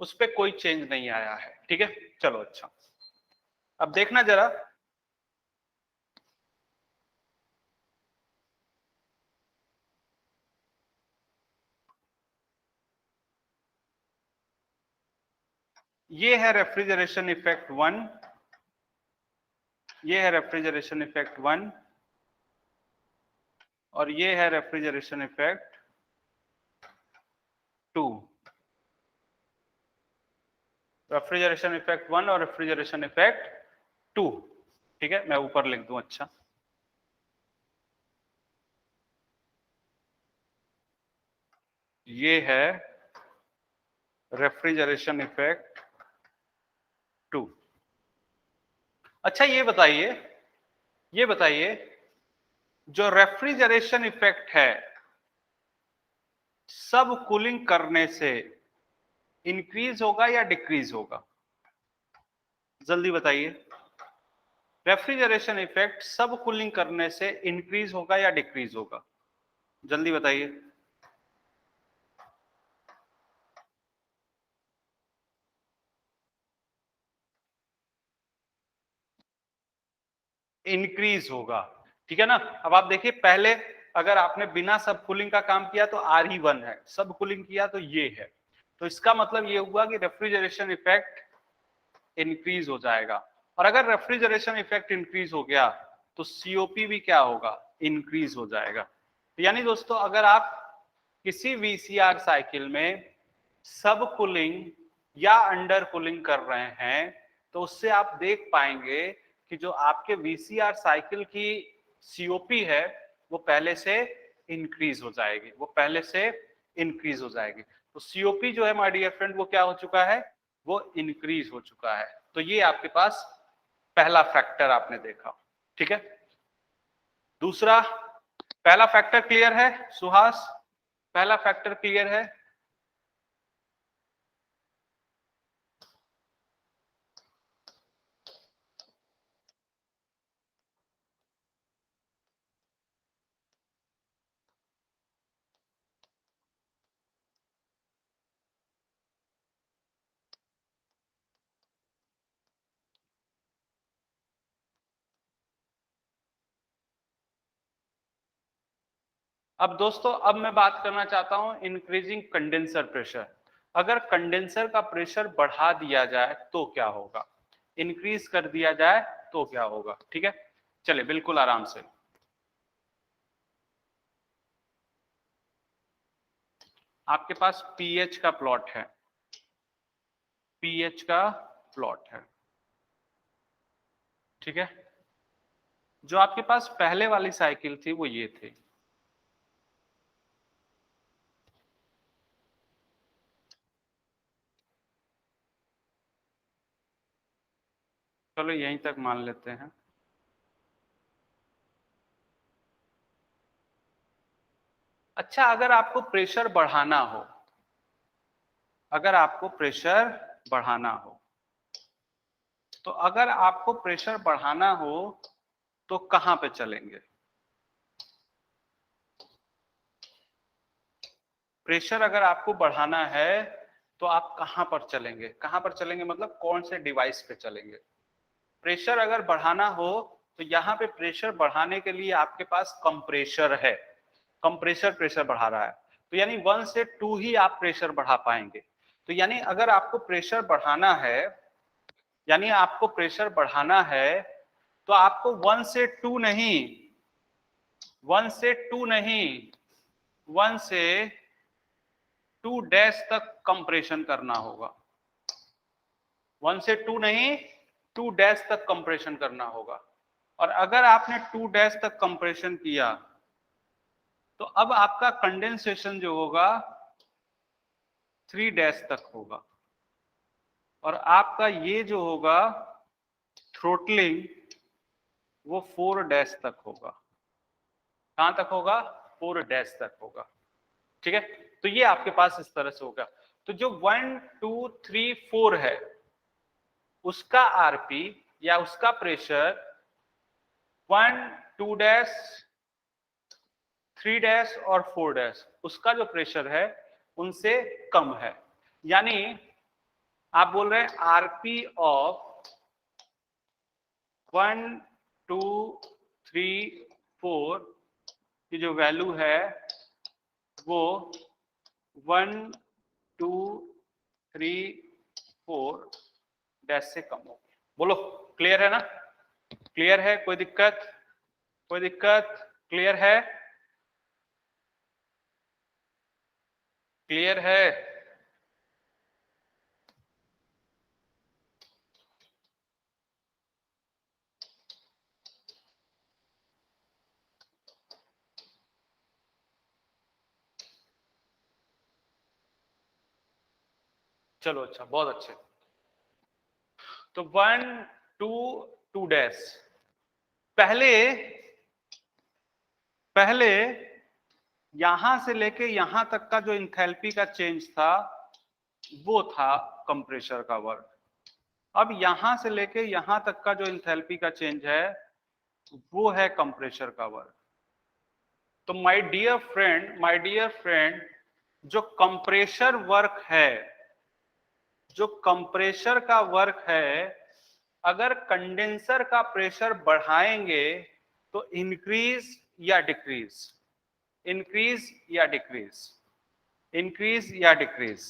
उस पे कोई चेंज नहीं आया है, ठीक है। चलो अच्छा, अब देखना जरा, ये है रेफ्रिजरेशन इफेक्ट 1, ये है रेफ्रिजरेशन इफेक्ट 1 और ये है रेफ्रिजरेशन इफेक्ट 2। रेफ्रिजरेशन इफेक्ट 1 और रेफ्रिजरेशन इफेक्ट 2, ठीक है। मैं ऊपर लिख दूं, अच्छा। ये है रेफ्रिजरेशन इफेक्ट 2। अच्छा ये बताइए जो रेफ्रिजरेशन इफेक्ट है सब कूलिंग करने से इंक्रीज होगा या डिक्रीज होगा? जल्दी बताइए, रेफ्रिजरेशन इफेक्ट सब कूलिंग करने से इंक्रीज होगा या डिक्रीज होगा? जल्दी बताइए। इंक्रीज होगा, ठीक है ना। अब आप देखिए, पहले अगर आपने बिना सब कूलिंग का काम किया तो आर ही 1 है, सब कूलिंग किया तो ये है। तो इसका मतलब ये हुआ कि रेफ्रिजरेशन इफेक्ट इंक्रीज हो जाएगा। और अगर रेफ्रिजरेशन इफेक्ट इंक्रीज हो गया तो सीओपी भी क्या होगा? इंक्रीज हो जाएगा। तो यानी दोस्तों, अगर आप किसी वीसीआर साइकिल में सब कूलिंग या अंडर कूलिंग कर रहे हैं तो उससे आप देख पाएंगे कि जो आपके वीसीआर साइकिल की सीओपी है वो पहले से इंक्रीज हो जाएगी, वो पहले से इंक्रीज हो जाएगी। तो सीओपी जो है माय डियर फ्रेंड वो क्या हो चुका है? वो इंक्रीज हो चुका है। तो ये आपके पास पहला फैक्टर आपने देखा, ठीक है। दूसरा, पहला फैक्टर क्लियर है सुहास? पहला फैक्टर क्लियर है? अब दोस्तों अब मैं बात करना चाहता हूं इंक्रीजिंग कंडेंसर प्रेशर। अगर कंडेंसर का प्रेशर बढ़ा दिया जाए तो क्या होगा, इंक्रीज कर दिया जाए तो क्या होगा। ठीक है, चलिए बिल्कुल आराम से। आपके पास पीएच का प्लॉट है, पीएच का प्लॉट है, ठीक है। जो आपके पास पहले वाली साइकिल थी वो ये थी, चलो यहीं तक मान लेते हैं। अच्छा, अगर आपको प्रेशर बढ़ाना हो, अगर आपको प्रेशर बढ़ाना हो, तो अगर आपको प्रेशर बढ़ाना हो तो कहां पे चलेंगे, प्रेशर अगर आपको बढ़ाना है तो आप कहां पर चलेंगे, कहां पर चलेंगे मतलब कौन से डिवाइस पे चलेंगे। प्रेशर अगर बढ़ाना हो तो यहाँ पे प्रेशर बढ़ाने के लिए आपके पास कंप्रेशर है, कंप्रेसर प्रेशर बढ़ा रहा है, तो यानी 1 से 2 ही आप प्रेशर बढ़ा पाएंगे। तो यानी अगर आपको प्रेशर बढ़ाना है, यानी आपको प्रेशर बढ़ाना है तो आपको 1 से 2 नहीं, 1 से 2 नहीं, 1 से 2 डैश तक कंप्रेशन करना होगा। 1 से 2 नहीं, 2 डैश तक कंप्रेशन करना होगा। और अगर आपने 2 डैश तक कंप्रेशन किया तो अब आपका कंडेंसेशन जो होगा 3 डैश तक होगा, और आपका ये जो होगा थ्रोटलिंग वो 4 डैश तक होगा। कहां तक होगा, 4 डैश तक होगा। ठीक है, तो ये आपके पास इस तरह से होगा। तो जो 1 2 3 4 है उसका आरपी या उसका प्रेशर 1 2 डैश 3 डैश और 4 डैश उसका जो प्रेशर है उनसे कम है। यानी आप बोल रहे हैं आरपी ऑफ 1 2 3 4 की जो वैल्यू है वो 1 2 3 4 डैश से कम हो। बोलो क्लियर है ना, क्लियर है, कोई दिक्कत, कोई दिक्कत, क्लियर है, क्लियर है। चलो अच्छा, बहुत अच्छे। तो 1 2 2 डैश, पहले पहले यहां से लेके यहां तक का जो इंथैल्पी का चेंज था वो था कंप्रेसर का वर्क। अब यहां से लेके यहां तक का जो इंथैल्पी का चेंज है वो है कंप्रेसर का वर्क। तो my dear friend, my dear friend, जो कंप्रेसर वर्क है, जो कंप्रेसर का वर्क है, अगर कंडेंसर का प्रेशर बढ़ाएंगे तो इंक्रीज या डिक्रीज, इंक्रीज या डिक्रीज, इंक्रीज या डिक्रीज,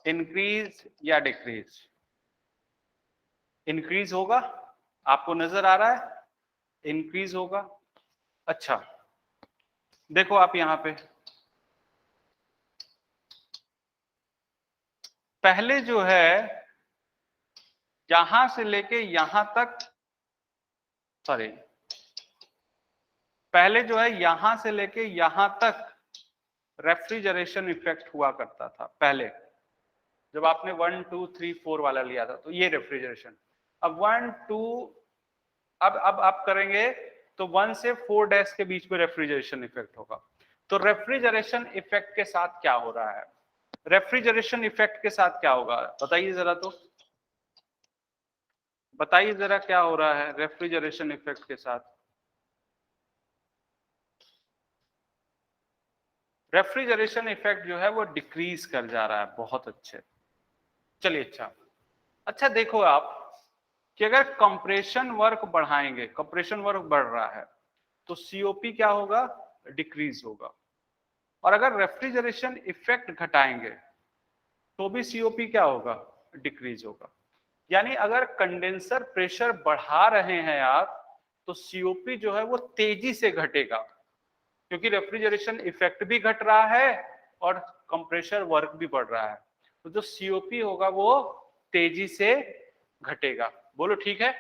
इंक्रीज या डिक्रीज, इंक्रीज होगा, आपको नजर आ रहा है, इंक्रीज होगा। अच्छा देखो आप यहां पे पहले जो है यहां से लेके यहां तक, सॉरी, पहले जो है यहां से लेके यहां तक रेफ्रिजरेशन इफेक्ट हुआ करता था। पहले जब आपने 1 2 3 4 वाला लिया था तो ये रेफ्रिजरेशन। अब 1 2, अब आप करेंगे तो 1 से 4 डैश के बीच में रेफ्रिजरेशन इफेक्ट होगा। तो रेफ्रिजरेशन इफेक्ट के साथ क्या हो रहा है, रेफ्रिजरेशन इफेक्ट के साथ क्या होगा बताइए जरा, तो बताइए जरा क्या हो रहा है रेफ्रिजरेशन इफेक्ट के साथ। रेफ्रिजरेशन इफेक्ट जो है वो डिक्रीज कर जा रहा है। बहुत अच्छे, चलिए अच्छा, अच्छा देखो आप कि अगर कंप्रेशन वर्क बढ़ाएंगे, कंप्रेशन वर्क बढ़ रहा है तो सीओपी क्या होगा, डिक्रीज होगा। और अगर रेफ्रिजरेशन इफेक्ट घटाएंगे तो भी सीओपी क्या होगा, डिक्रीज होगा। यानी अगर कंडेंसर प्रेशर बढ़ा रहे हैं आप तो सीओपी जो है वो तेजी से घटेगा, क्योंकि रेफ्रिजरेशन इफेक्ट भी घट रहा है और कंप्रेशर वर्क भी बढ़ रहा है, तो जो सीओपी होगा वो तेजी से घटेगा। बोलो ठीक है,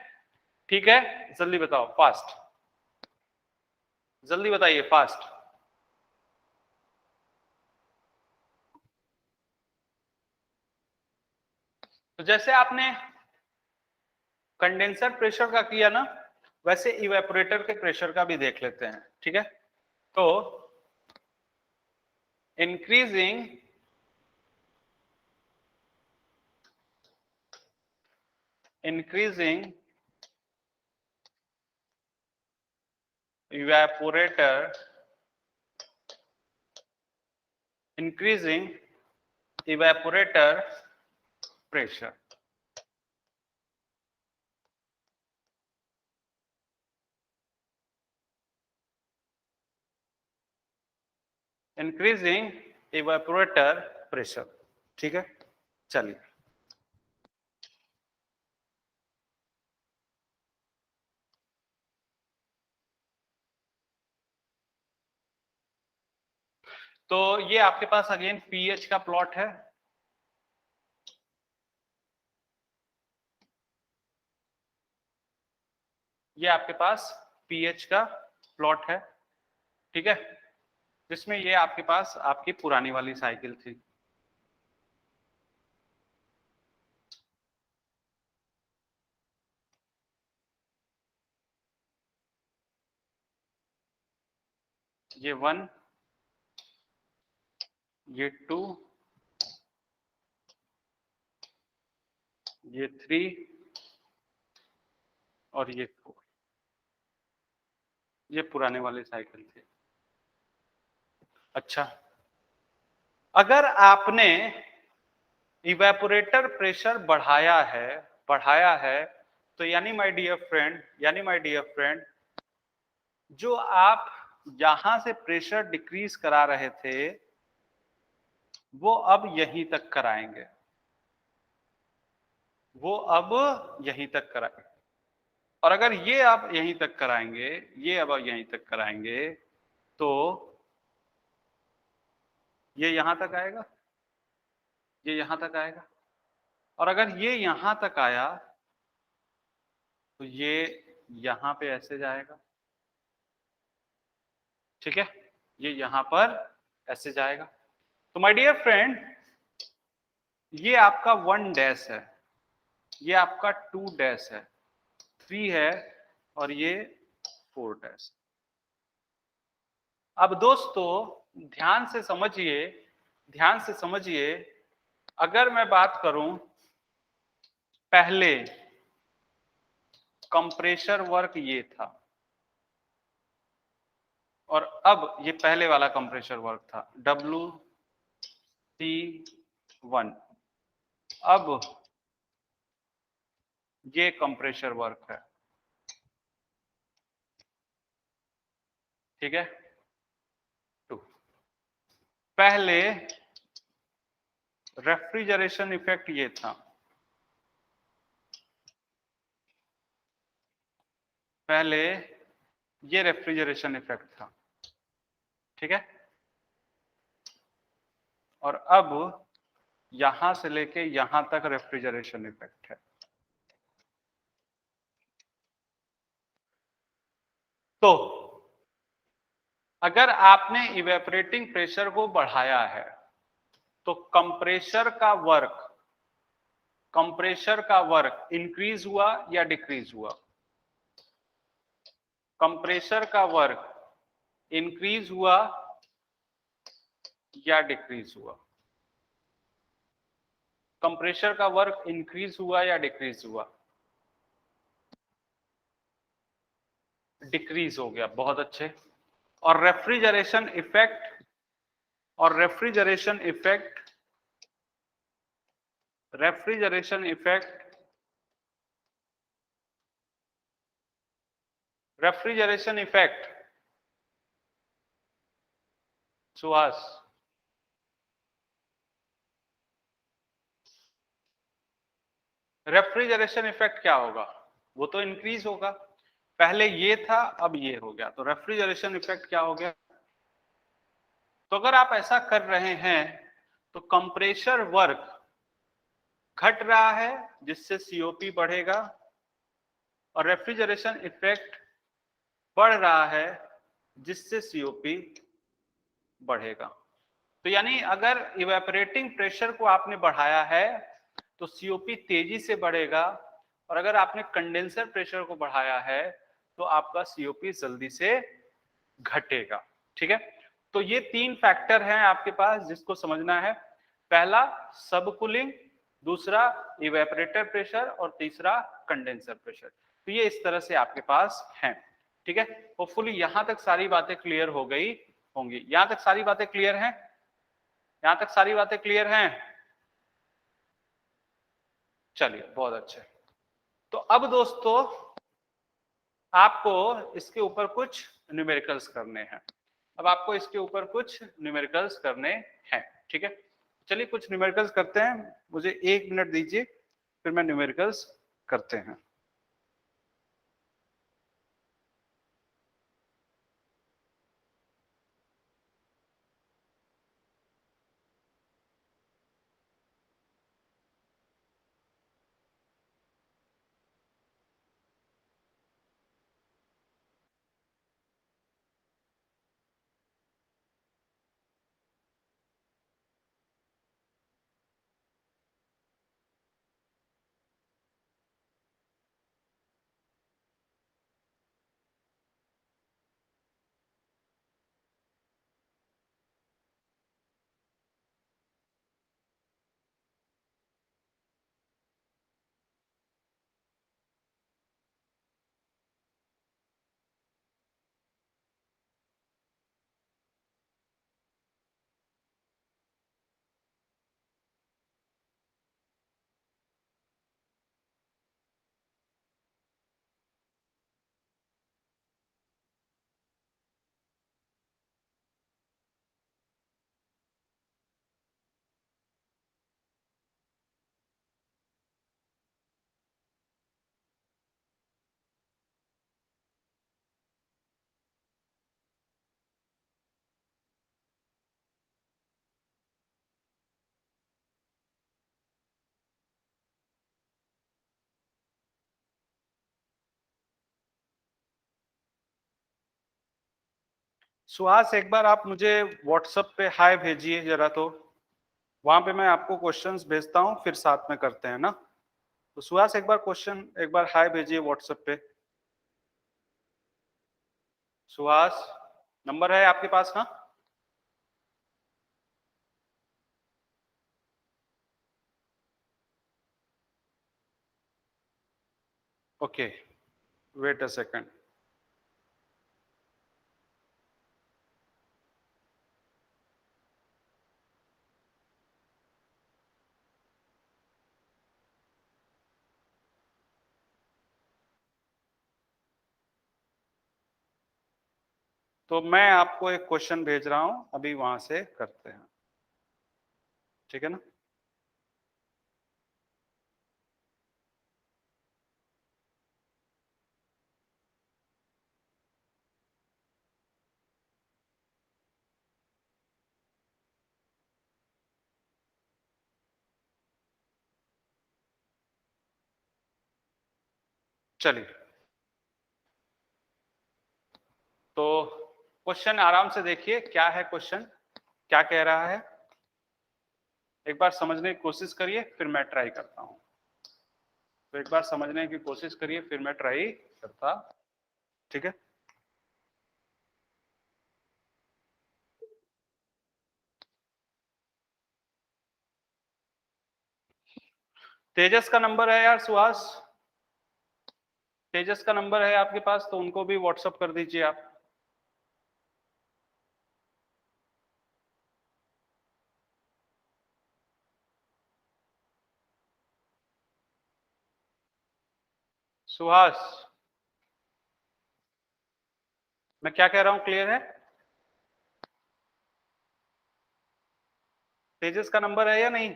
ठीक है, जल्दी बताओ, फास्ट, जल्दी बताइए, फास्ट। तो जैसे आपने कंडेंसर प्रेशर का किया ना, वैसे इवेपोरेटर के प्रेशर का भी देख लेते हैं, ठीक है। तो increasing evaporator increasing evaporator pressure, increasing evaporator pressure, ठीक है। चलिए, तो ये आपके पास अगेन पीएच का प्लॉट है, ये आपके पास पीएच का प्लॉट है, ठीक है, जिसमें ये आपके पास आपकी पुरानी वाली साइकिल थी। ये 1, ये 2, ये 3 और ये 4, ये पुराने वाली साइकिल थी। अच्छा, अगर आपने इवेपोरेटर प्रेशर बढ़ाया है तो यानी माय डियर फ्रेंड, जो आप यहां से प्रेशर डिक्रीज करा रहे थे वो अब यहीं तक कराएंगे, वो अब यहीं तक कराएंगे। और अगर ये आप यहीं तक कराएंगे, ये अब यहीं तक कराएंगे तो ये यहां तक आएगा, ये यहां तक आएगा। और अगर ये यहां तक आया तो ये यहां पे ऐसे जाएगा, ठीक है, ये यहां पर ऐसे जाएगा। तो माय डियर फ्रेंड, ये आपका 1 डैश है, ये आपका 2 डैश है, 3 है और ये 4 डैश। अब दोस्तों ध्यान से समझिए, ध्यान से समझिए, अगर मैं बात करूं पहले कंप्रेशर वर्क ये था और अब ये पहले वाला कंप्रेशर वर्क था WC1, अब ये कंप्रेशर वर्क है, ठीक है। 2, पहले रेफ्रिजरेशन इफेक्ट ये था, पहले ये रेफ्रिजरेशन इफेक्ट था, ठीक है। और अब यहां से लेके यहां तक रेफ्रिजरेशन इफेक्ट है। तो अगर आपने इवेपोरेटिंग प्रेशर को बढ़ाया है तो कंप्रेशर का वर्क इंक्रीज हुआ या डिक्रीज हुआ, कंप्रेशर का वर्क इंक्रीज हुआ या डिक्रीज हुआ, कंप्रेशर का वर्क इंक्रीज हुआ या डिक्रीज हुआ, डिक्रीज हो गया, बहुत अच्छे। और refrigeration effect, refrigeration effect refrigeration effect, Suhas, refrigeration effect क्या होगा? वो तो इंक्रीज होगा, पहले ये था अब ये हो गया, तो रेफ्रिजरेशन इफेक्ट क्या हो गया? तो अगर आप ऐसा कर रहे हैं तो कंप्रेसर वर्क घट रहा है जिससे सीओपी बढ़ेगा, और रेफ्रिजरेशन इफेक्ट बढ़ रहा है जिससे सीओपी बढ़ेगा। तो यानी अगर इवेपोरेटिंग प्रेशर को आपने बढ़ाया है तो सीओपी तेजी से बढ़ेगा, और अगर आपने कंडेंसर प्रेशर को बढ़ाया है तो आपका सीओपी जल्दी से घटेगा। ठीक है, तो ये तीन फैक्टर हैं आपके पास जिसको समझना है। पहला सबकूलिंग, दूसरा इवेपोरेटर प्रेशर, और तीसरा कंडेंसर प्रेशर। तो ये इस तरह से आपके पास हैं। ठीक है, होपफुली यहां तक सारी बातें क्लियर हो गई होंगी। यहां तक सारी बातें क्लियर हैं? यहां तक सारी बातें क्लियर हैं? चलिए, बहुत अच्छे। तो अब दोस्तों आपको इसके ऊपर कुछ न्यूमेरिकल्स करने हैं। अब आपको इसके ऊपर कुछ न्यूमेरिकल्स करने हैं। ठीक है, चलिए कुछ न्यूमेरिकल्स करते हैं। मुझे 1 मिनट दीजिए, फिर मैं न्यूमेरिकल्स करते हैं। सुहास, एक बार आप मुझे व्हाट्सएप पे हाय भेजिए जरा, तो वहां पे मैं आपको क्वेश्चंस भेजता हूँ, फिर साथ में करते हैं ना। तो सुहास, एक बार क्वेश्चन, एक बार हाय भेजिए व्हाट्सएप पे। सुहास, नंबर है आपके पास ना? Okay, wait a second. तो मैं आपको एक क्वेश्चन भेज रहा हूं, अभी वहां से करते हैं। ठीक है ना? चलिए, तो क्वेश्चन आराम से देखिए, क्या है क्वेश्चन, क्या कह रहा है, एक बार समझने की कोशिश करिए, फिर मैं ट्राई करता हूं। तो एक बार समझने की कोशिश करिए, फिर मैं ट्राई करता। ठीक है, तेजस का नंबर है यार सुहास, तेजस का नंबर है आपके पास, तो उनको भी व्हाट्सअप कर दीजिए आप। सुहास, मैं क्या कह रहा हूं, क्लियर है? तेजस का नंबर है या नहीं?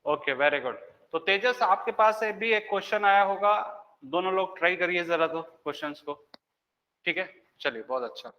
Okay, very good. तो तेजस, आपके पास भी एक क्वेश्चन आया होगा, दोनों लोग ट्राई करिए जरा तो क्वेश्चंस को। ठीक है, चलिए, बहुत अच्छा।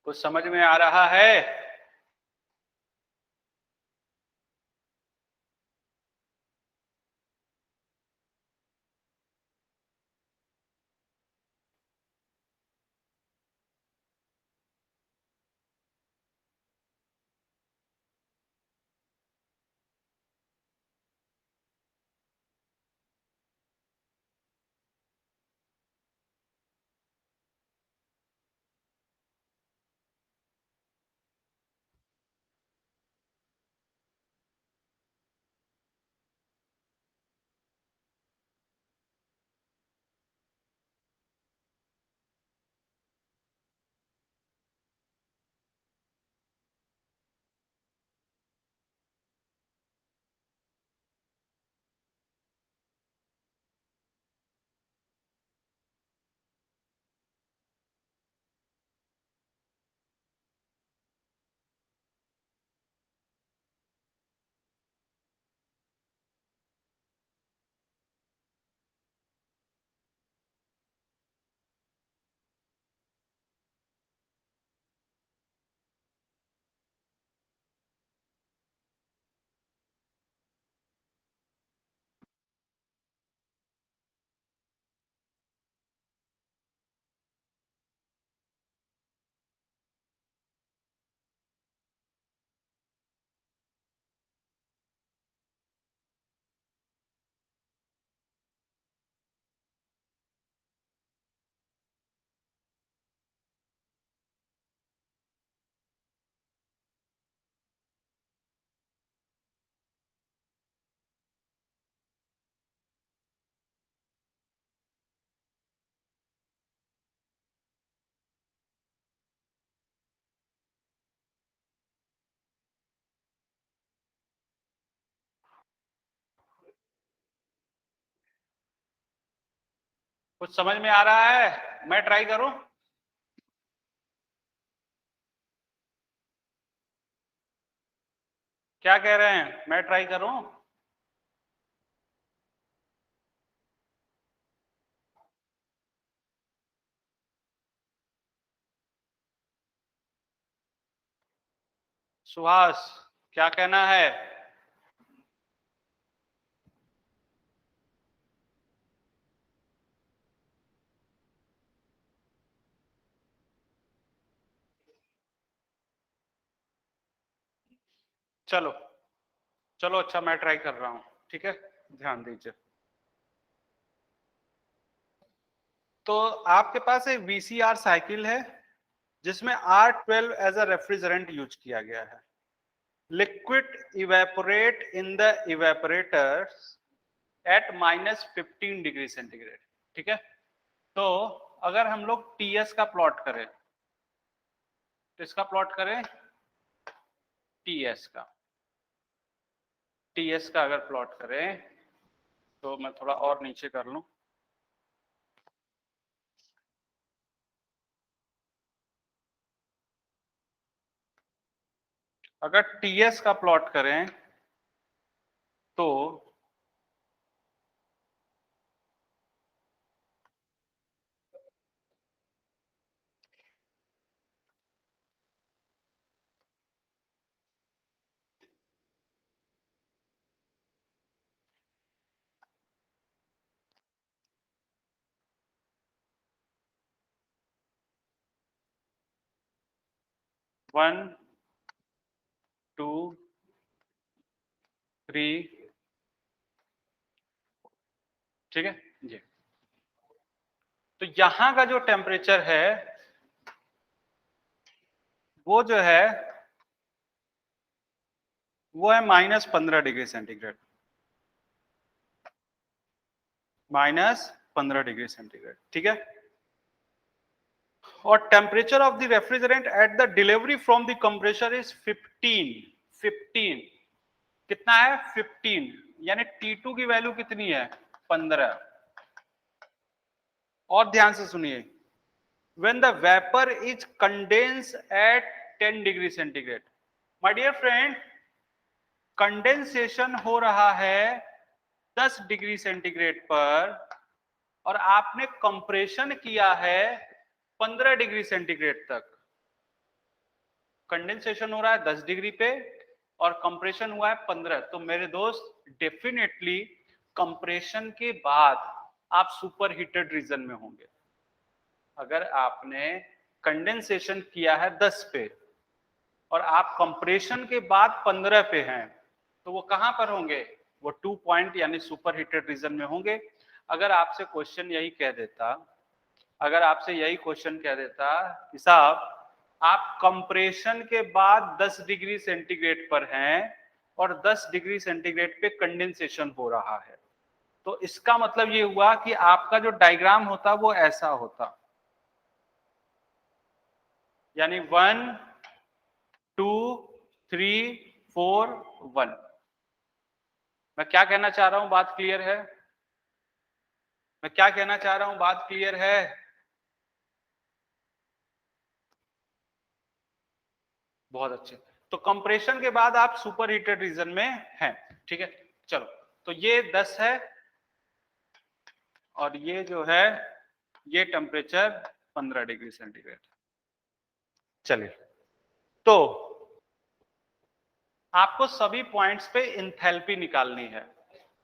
कुछ समझ में आ रहा है? कुछ समझ में आ रहा है? मैं ट्राई करूं? क्या कह रहे हैं, मैं ट्राई करूं? सुहास, क्या कहना है? चलो चलो, अच्छा मैं ट्राई कर रहा हूं, ठीक है, ध्यान दीजिए। तो आपके पास एक वीसीआर साइकिल है जिसमें R12 as a refrigerant use किया गया है। Liquid evaporate in the evaporator at -15 degree centigrade, ठीक है। तो अगर हम लोग टीएस का प्लॉट करें, तो इसका प्लॉट करें, टीएस का, टीएस का अगर प्लॉट करें, तो मैं थोड़ा और नीचे कर लूं। अगर टीएस का प्लॉट करें तो वन, टू, थ्री, ठीक है जी। तो यहां का जो टेम्परेचर है वो जो है वो है -15 डिग्री सेंटीग्रेड, -15 डिग्री सेंटीग्रेड, ठीक है। और temperature of the refrigerant at the delivery from the compressor is 15 कितना है 15, यानी T2 की वैल्यू कितनी है 15। और ध्यान से सुनिए, when the vapor is condensed at 10 degree centigrade, my dear friend, condensation हो रहा है 10 डिग्री सेंटीग्रेड पर और आपने कंप्रेशन किया है 15 डिग्री सेंटीग्रेड तक। कंडेंसेशन हो रहा है 10 डिग्री पे और कंप्रेशन हुआ है 15। तो मेरे दोस्त डेफिनेटली कंप्रेशन के बाद आप सुपर हीटेड रीजन में होंगे। अगर आपने कंडेंसेशन किया है 10 पे और आप कंप्रेशन के बाद 15 पे हैं, तो वो कहां पर होंगे? वो 2 पॉइंट यानी सुपर हीटेड रीजन में होंगे। अगर आपसे क्वेश्चन यही कह देता, अगर आपसे यही क्वेश्चन कह देता कि साहब आप कंप्रेशन के बाद 10 डिग्री सेंटीग्रेड पर हैं और 10 डिग्री सेंटीग्रेड पे कंडेंसेशन हो रहा है, तो इसका मतलब ये हुआ कि आपका जो डायग्राम होता वो ऐसा होता, यानी 1 2 3 4 1। मैं क्या कहना चाह रहा हूं, बात क्लियर है? मैं क्या कहना चाह रहा हूं, बात क्लियर है? बहुत अच्छे। तो कंप्रेशन के बाद आप सुपर हीटेड रीजन में हैं, ठीक है। चलो, तो ये 10 है और ये जो है ये टेम्परेचर 15 डिग्री सेंटीग्रेड। चलिए, तो आपको सभी पॉइंट्स पे इंथैल्पी निकालनी है।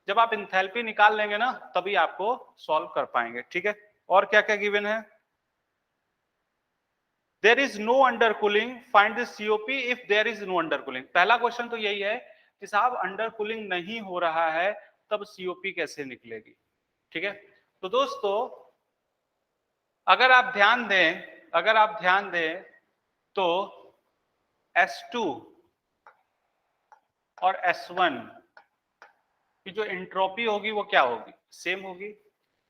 जब आप इंथैल्पी निकाल लेंगे ना, तभी आपको सॉल्व कर पाएंगे, ठीक है। और क्या क्या गिवन है? There is no undercooling, find the COP if there is no undercooling. पहला क्वेश्चन तो यही है कि साहब अंडरकूलिंग नहीं हो रहा है तब सीओपी कैसे निकलेगी, ठीक है। तो दोस्तों अगर आप ध्यान दें, अगर आप ध्यान दें तो S2 और S1 की जो एंट्रोपी होगी वो क्या होगी? सेम होगी।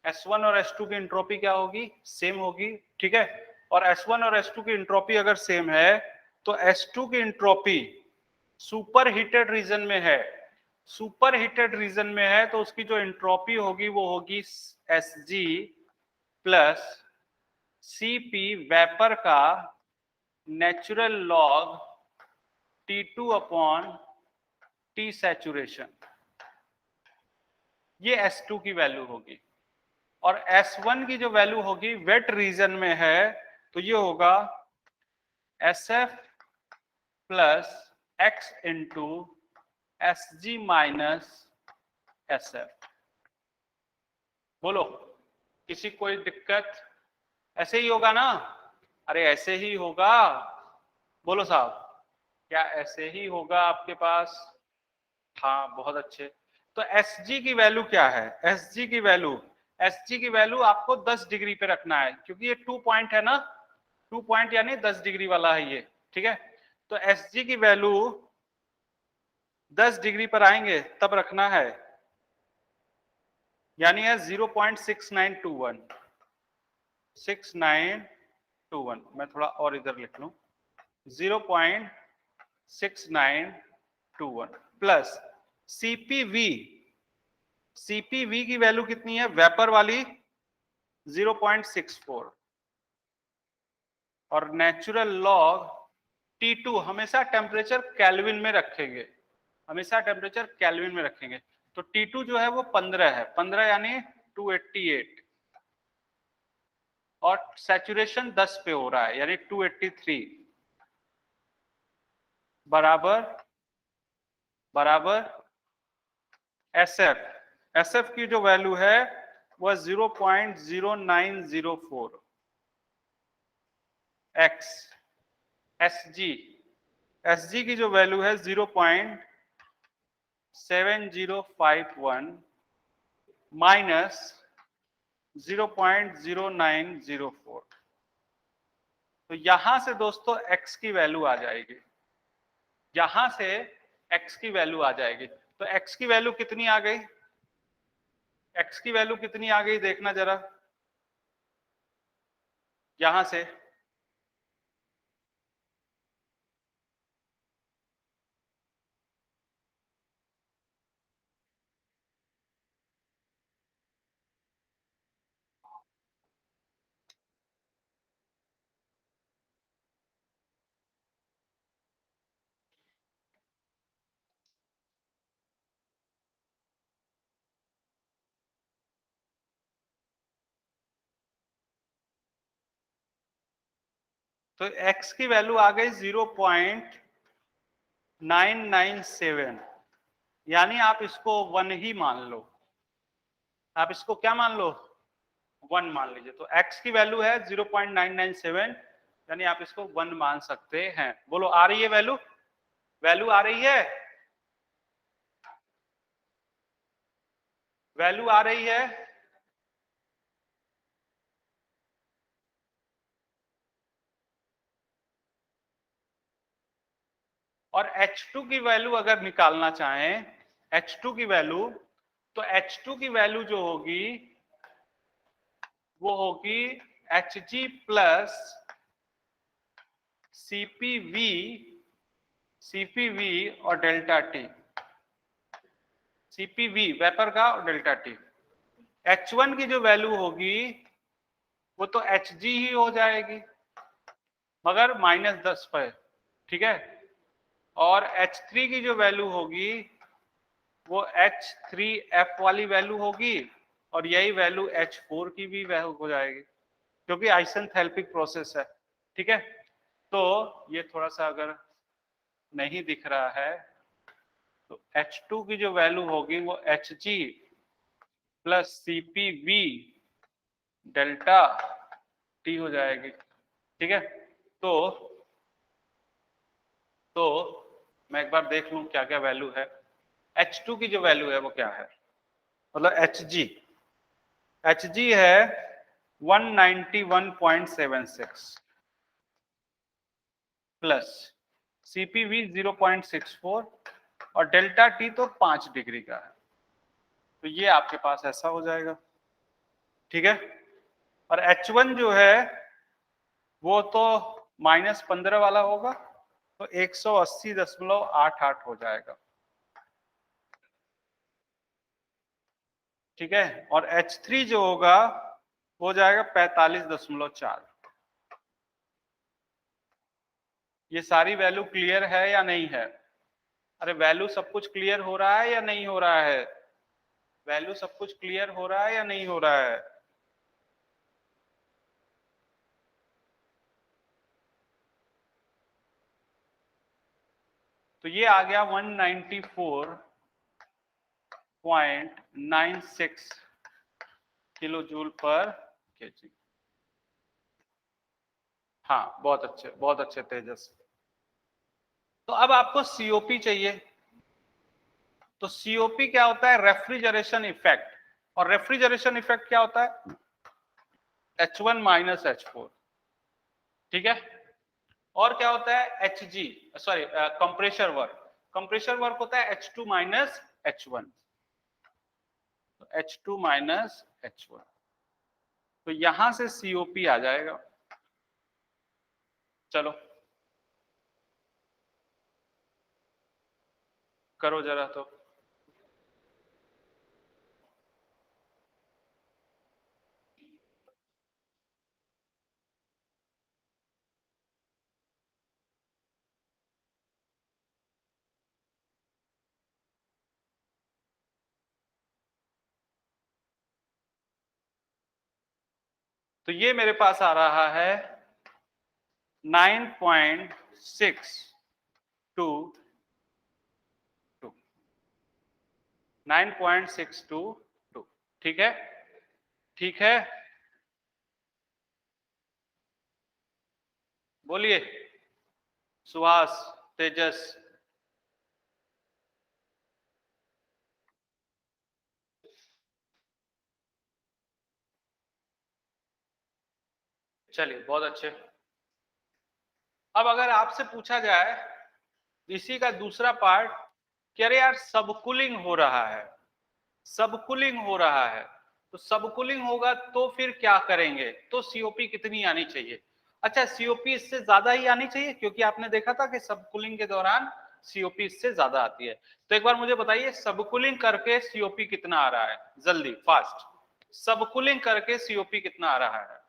S1 और S2 की एंट्रोपी क्या होगी? सेम होगी, ठीक है। और S1 और S2 की एंट्रोपी अगर सेम है तो S2 की एंट्रोपी सुपर हीटेड रीजन में है, सुपर हीटेड रीजन में है तो उसकी जो एंट्रोपी होगी वो होगी Sg प्लस Cp वेपर का natural log T2 upon T saturation, ये S2 की वैल्यू होगी। और S1 की जो वैल्यू होगी वेट रीजन में है, तो ये होगा SF plus X into SG minus SF। बोलो, किसी कोई दिक्कत? ऐसे ही होगा ना? अरे ऐसे ही होगा, बोलो साहब, क्या ऐसे ही होगा आपके पास? हाँ, बहुत अच्छे। तो Sg की वैल्यू क्या है? Sg की वैल्यू आपको 10 डिग्री पे रखना है, क्योंकि ये 2 पॉइंट है ना, 2 पॉइंट यानी 10 डिग्री वाला है ये, ठीक है। तो Sg की वैल्यू 10 डिग्री पर आएंगे तब रखना है, यानी है 0.6921। 6921, मैं थोड़ा और इधर लिख लूं, 0.6921 प्लस सीपीवी की वैल्यू कितनी है वेपर वाली? 0.64 और नेचुरल लॉग T2 हमेशा टेम्परेचर केल्विन में रखेंगे, हमेशा टेम्परेचर केल्विन में रखेंगे। तो T2 जो है वो 15 है, 15 यानी 288, और सैचुरेशन 10 पे हो रहा है यानी 283 बराबर SF की जो वैल्यू है वह 0.0904 x। SG की जो वैल्यू है 0.7051 माइनस 0.0904। तो यहां से दोस्तों x की वैल्यू आ जाएगी, यहां से x की वैल्यू आ जाएगी। तो x की वैल्यू कितनी आ गई? x की वैल्यू कितनी आ गई देखना जरा, यहां से तो x की वैल्यू आ गई 0.997, यानी आप इसको 1 ही मान लो, आप इसको क्या मान लो? 1 मान लीजिए। तो x की वैल्यू है 0.997, यानी आप इसको 1 मान सकते हैं। बोलो, आ रही है वैल्यू? वैल्यू आ रही है? वैल्यू आ रही है? और H2 की वैल्यू अगर निकालना चाहें, H2 की वैल्यू, तो H2 की वैल्यू जो होगी वो होगी Hg प्लस सीपीवी और डेल्टा टी, सीपीवी वेपर का और डेल्टा टी। H1 की जो वैल्यू होगी वो तो Hg ही हो जाएगी, मगर -10 पर, ठीक है। और H3 की जो वैल्यू होगी वो H3F वाली वैल्यू होगी, और यही वैल्यू H4 की भी वैल्यू हो जाएगी, क्योंकि आइसेंथैल्पिक प्रोसेस है, ठीक है। तो ये थोड़ा सा अगर नहीं दिख रहा है, तो H2 की जो वैल्यू होगी वो Hg plus CpV delta T हो जाएगी, ठीक है। तो मैं एक बार देख लूं क्या क्या वैल्यू है। H2 की जो वैल्यू है वो क्या है, मतलब Hg है 191.76 प्लस CpV 0.64 और डेल्टा T तो 5 डिग्री का है, तो ये आपके पास ऐसा हो जाएगा, ठीक है। और H1 जो है वो तो -15 वाला होगा, तो 180.88 हो जाएगा, ठीक है। और H3 जो होगा हो जाएगा 45.4। ये सारी वैल्यू क्लियर है या नहीं है? अरे वैल्यू सब कुछ क्लियर हो रहा है या नहीं हो रहा है? वैल्यू सब कुछ क्लियर हो रहा है या नहीं हो रहा है? तो ये आ गया 194.96 किलो जूल पर केजी। हाँ, बहुत अच्छे तेजस। तो अब आपको सीओपी चाहिए। तो सीओपी क्या होता है? Refrigeration effect. और रेफ्रिजरेशन इफेक्ट क्या होता है? H1 minus H4। ठीक है। और क्या होता है? H G, sorry, compressor work. Compressor work होता है H2 माइनस H1। तो H2 माइनस H1, तो यहां से सीओपी आ जाएगा। चलो करो जरा। तो ये मेरे पास आ रहा है 9.622। 9.622। ठीक है। ठीक है, बोलिए सुहास, तेजस। चलिए बहुत अच्छे। अब अगर आपसे पूछा जाए इसी का दूसरा पार्ट कि अरे यार सबकूलिंग हो रहा है, सबकूलिंग हो रहा है, तो सबकूलिंग होगा तो फिर क्या करेंगे? तो सीओपी कितनी आनी चाहिए? अच्छा, सीओपी इससे ज्यादा ही आनी चाहिए, क्योंकि आपने देखा था कि सबकूलिंग के दौरान सीओपी इससे ज्यादा आती है। तो एक बार मुझे बताइए सबकूलिंग करके सीओपी कितना आ रहा है? जल्दी फास्ट, सबकूलिंग करके सीओपी कितना आ रहा है?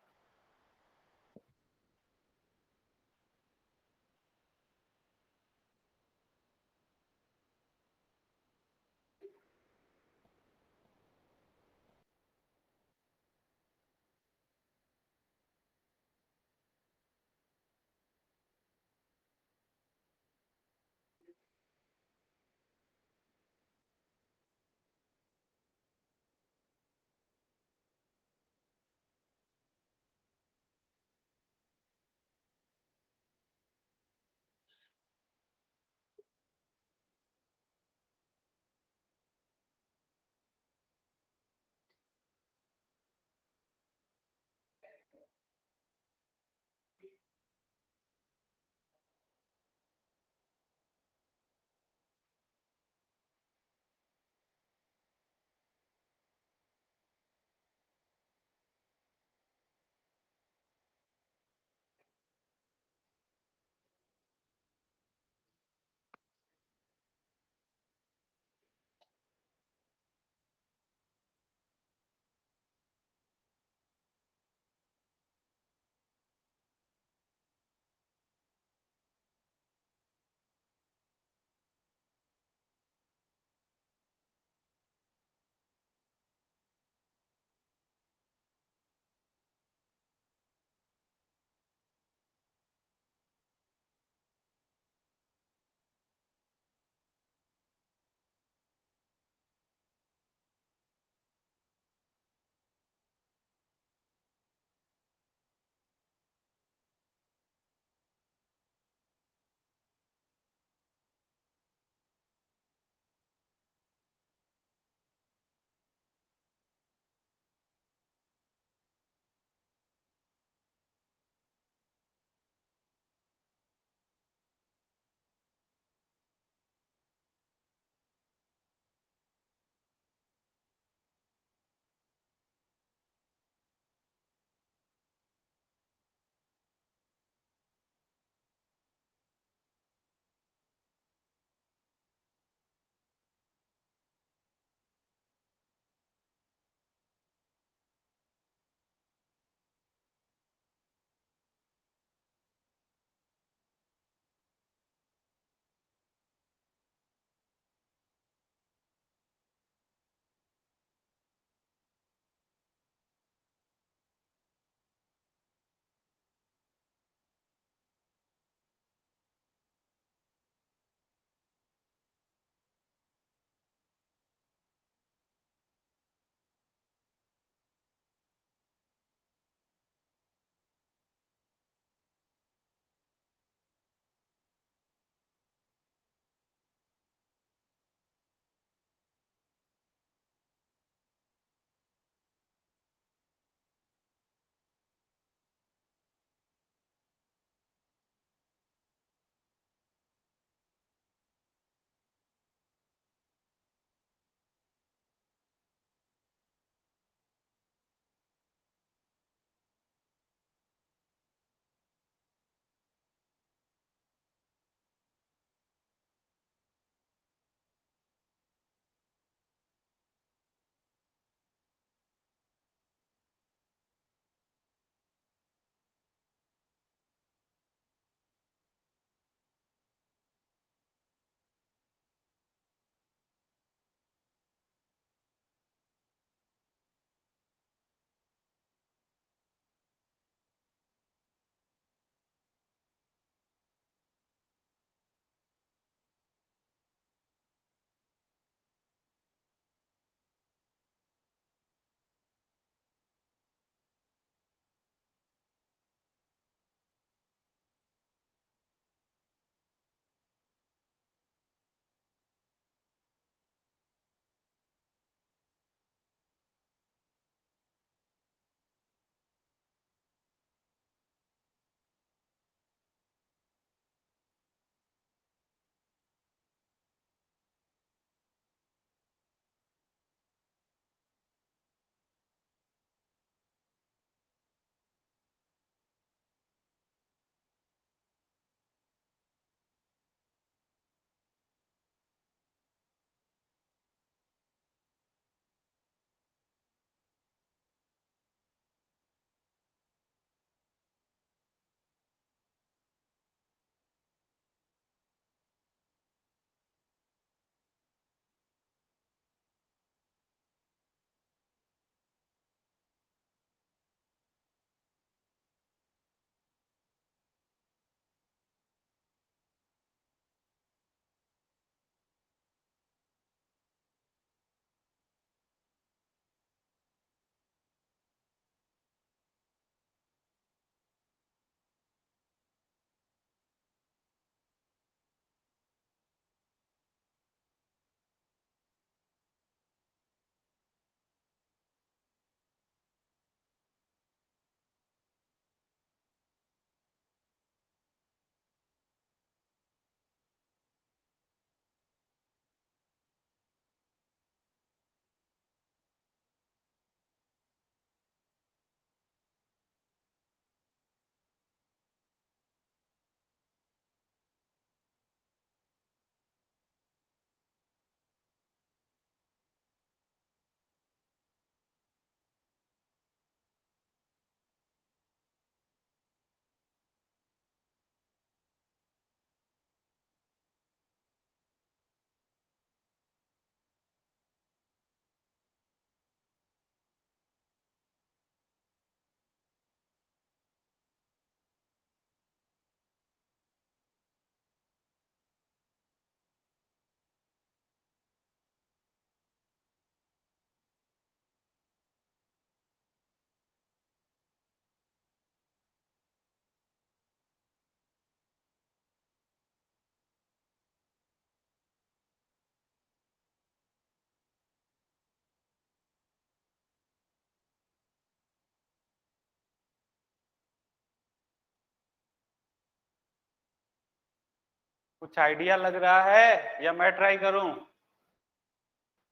कुछ आइडिया लग रहा है या मैं ट्राई करूं?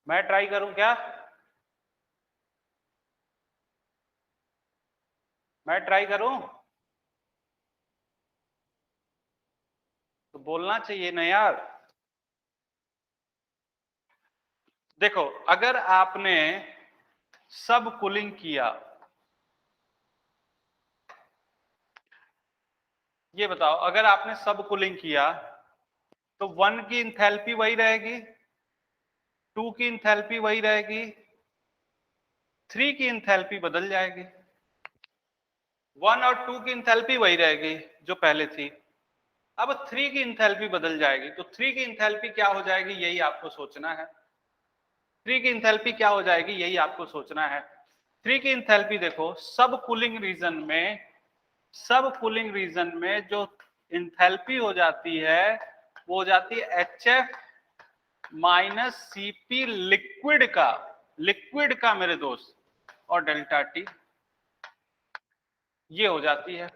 मैं ट्राई करूं क्या? मैं ट्राई करूं? तो बोलना चाहिए ना यार। देखो, अगर आपने सब कूलिंग किया, ये बताओ, अगर आपने सब कूलिंग किया तो 1 की इंथैल्पी वही रहेगी, 2 की इंथैल्पी वही रहेगी, 3 की इंथैल्पी बदल जाएगी। 1 और 2 की इंथैल्पी वही रहेगी जो पहले थी। अब 3 की इंथैल्पी बदल जाएगी, तो 3 की इंथैल्पी क्या हो जाएगी यही आपको सोचना है। 3 की इंथैल्पी क्या हो जाएगी यही आपको सोचना है। 3 की इंथैल्पी देखो, सब कूलिंग रीजन में जो इंथैल्पी हो जाती है वो हो जाती है HF माइनस CP लिक्विड का मेरे दोस्त, और डेल्टा T ये हो जाती है।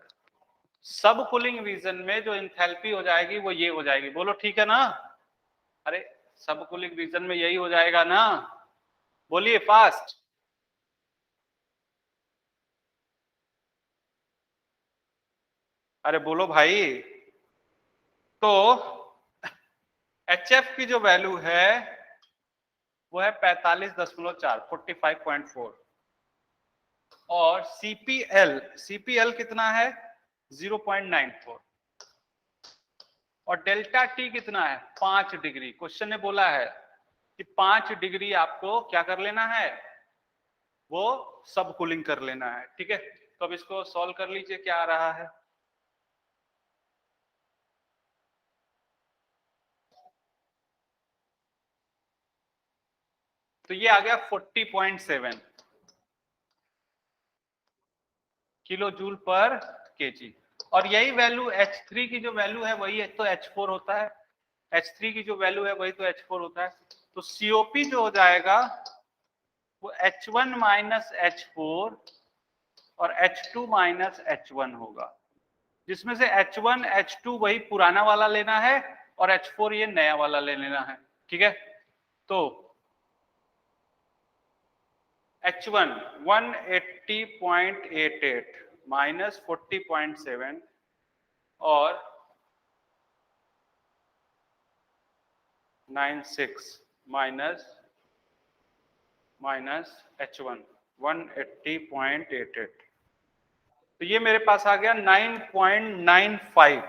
सब कूलिंग रीजन में जो इंथैल्पी हो जाएगी वो ये हो जाएगी। बोलो ठीक है ना? अरे सब कूलिंग रीजन में यही हो जाएगा ना? बोलिए फास्ट। अरे बोलो भाई। तो HF की जो वैल्यू है वो है 45.4, 45.4, और CPL कितना है? 0.94, और डेल्टा टी कितना है? 5 डिग्री। क्वेश्चन ने बोला है कि 5 डिग्री आपको क्या कर लेना है? वो सब कूलिंग कर लेना है। ठीक है, तो अब इसको सॉल्व कर लीजिए, क्या आ रहा है। तो ये आ गया 40.7 किलो जूल पर केजी, और यही वैल्यू H3 की जो वैल्यू है वही तो H4 होता है। H3 की जो वैल्यू है वही तो H4 होता है। तो COP जो हो जाएगा वो H1 माइनस H4 और H2 माइनस H1 होगा, जिसमें से H1 H2 वही पुराना वाला लेना है और H4 ये नया वाला ले लेना है। ठीक है, तो H1 180.88 माइनस 40.7 और 96 माइनस H1 180.88, तो ये मेरे पास आ गया 9.95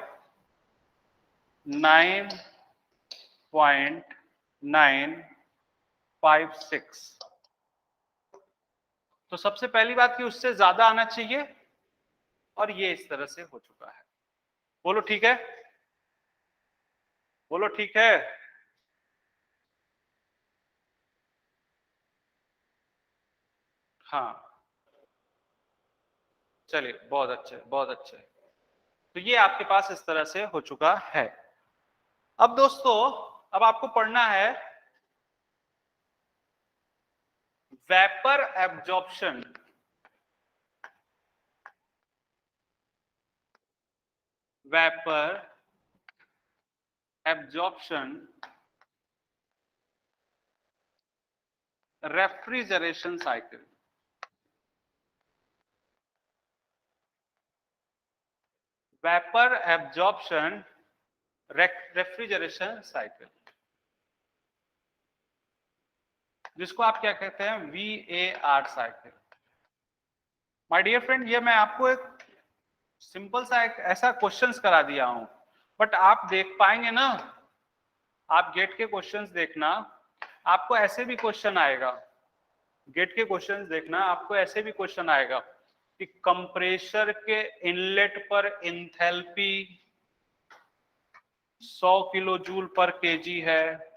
9.956। तो सबसे पहली बात कि उससे ज्यादा आना चाहिए, और ये इस तरह से हो चुका है। बोलो ठीक है? बोलो ठीक है? हाँ, चलिए, बहुत अच्छे बहुत अच्छे। तो ये आपके पास इस तरह से हो चुका है। अब दोस्तों, अब आपको पढ़ना है vapour absorption. Vapour absorption refrigeration cycle. Vapour absorption refrigeration cycle, जिसको आप क्या कहते हैं? VAR cycle. My dear friend, ये मैं आपको एक सिंपल सा एक ऐसा क्वेश्चंस करा दिया हूं, बट आप देख पाएंगे ना? आप गेट के क्वेश्चंस देखना, आपको ऐसे भी क्वेश्चन आएगा। गेट के क्वेश्चंस देखना, आपको ऐसे भी क्वेश्चन आएगा कि कंप्रेसर के इनलेट पर इंथैल्पी 100 किलो जूल पर केजी है,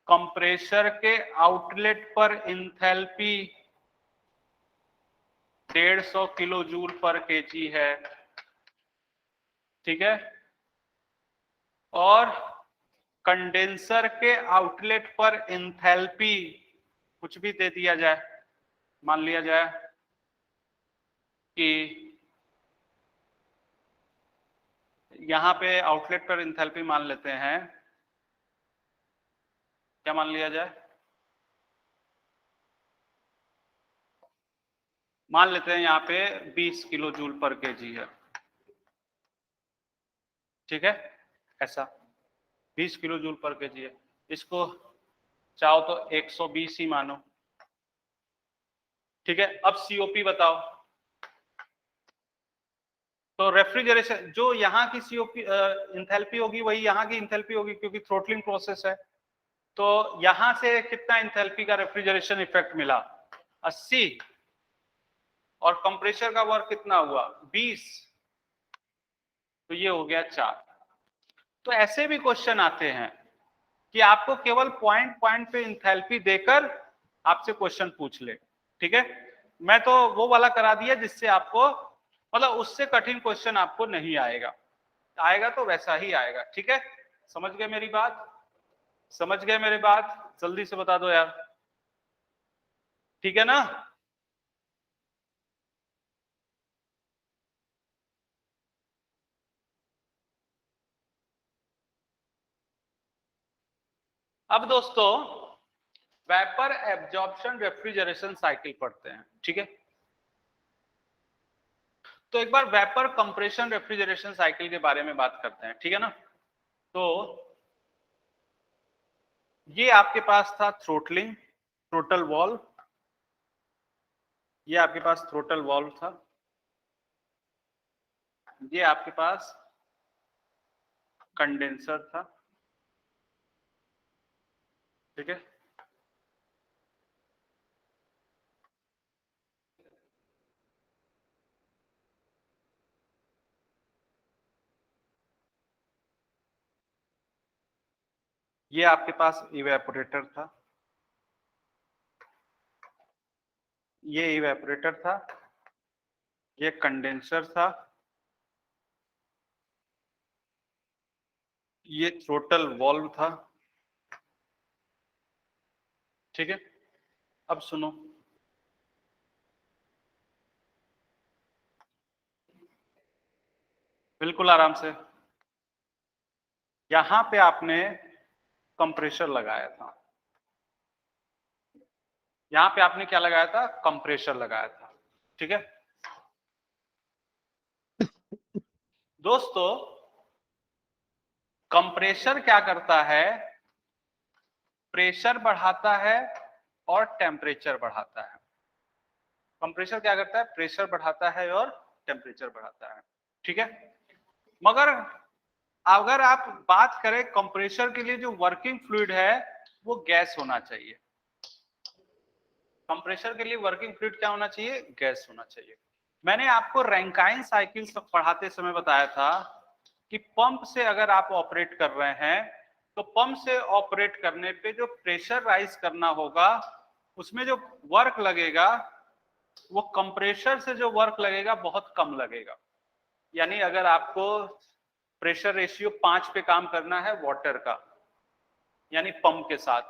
कंप्रेसर के आउटलेट पर इंथैल्पी 150 किलो जूल पर केजी है। ठीक है, और कंडेंसर के आउटलेट पर इंथैल्पी कुछ भी दे दिया जाए, मान लिया जाए कि यहाँ पे आउटलेट पर इंथैल्पी मान लेते हैं, क्या मान लिया जाए, मान लेते हैं यहाँ पे 20 किलो जूल पर केजी है, ठीक है, ऐसा 20 किलो जूल पर केजी है, इसको चाहो तो 120 ही मानो, ठीक है। अब सीओपी बताओ, तो रेफ्रिजरेशन जो यहाँ की सीओपी इंथैल्पी होगी वही यहाँ की इंथैल्पी होगी, क्योंकि थ्रोटलिंग प्रोसेस है। तो यहां से कितना इंथैल्पी का रेफ्रिजरेशन इफेक्ट मिला, 80, और कंप्रेसर का वर्क कितना हुआ, 20, तो ये हो गया 4। तो ऐसे भी क्वेश्चन आते हैं कि आपको केवल पॉइंट पॉइंट पे इंथैल्पी देकर आपसे क्वेश्चन पूछ ले, ठीक है। मैं तो वो वाला करा दिया जिससे आपको मतलब उससे कठिन क्वेश्चन आपको नहीं आएगा, आएगा तो वैसा ही आएगा, ठीक है। समझ गए मेरी बात, समझ गए मेरी बात, जल्दी से बता दो यार, ठीक है ना। अब दोस्तों वेपर एब्जॉर्प्शन रेफ्रिजरेशन साइकिल पढ़ते हैं, ठीक है। तो एक बार वेपर कंप्रेशन रेफ्रिजरेशन साइकिल के बारे में बात करते हैं, ठीक है ना। तो ये आपके पास था थ्रोटलिंग, थ्रोटल वॉल्व, ये आपके पास थ्रोटल वॉल्व था, ये आपके पास कंडेंसर था, ठीक है। ये आपके पास इवेपोरेटर था, ये इवेपोरेटर था, ये कंडेंसर था, ये थ्रोटल वॉल्व था, ठीक है। अब सुनो, बिल्कुल आराम से, यहां पे आपने कंप्रेसर लगाया था, यहां पे आपने क्या लगाया था, कंप्रेसर लगाया था, ठीक है। दोस्तों कंप्रेसर क्या करता है, प्रेशर बढ़ाता है और टेम्परेचर बढ़ाता है। कंप्रेसर क्या करता है, प्रेशर बढ़ाता है और टेम्परेचर बढ़ाता है, ठीक है। मगर अगर आप बात करें कंप्रेसर के लिए जो वर्किंग फ्लूइड है वो गैस होना चाहिए, कंप्रेसर के लिए वर्किंग फ्लूइड क्या होना चाहिए, गैस होना चाहिए। मैंने आपको रैंकाइन साइकिल पढ़ाते समय बताया था कि पंप से अगर आप ऑपरेट कर रहे हैं तो पंप से ऑपरेट करने पे जो प्रेशर राइज करना होगा उसमें जो वर्क लगेगा वो कंप्रेसर से जो वर्क लगेगा बहुत कम लगेगा। यानी अगर आपको प्रेशर रेशियो 5 पे काम करना है वाटर का, यानी पंप के साथ,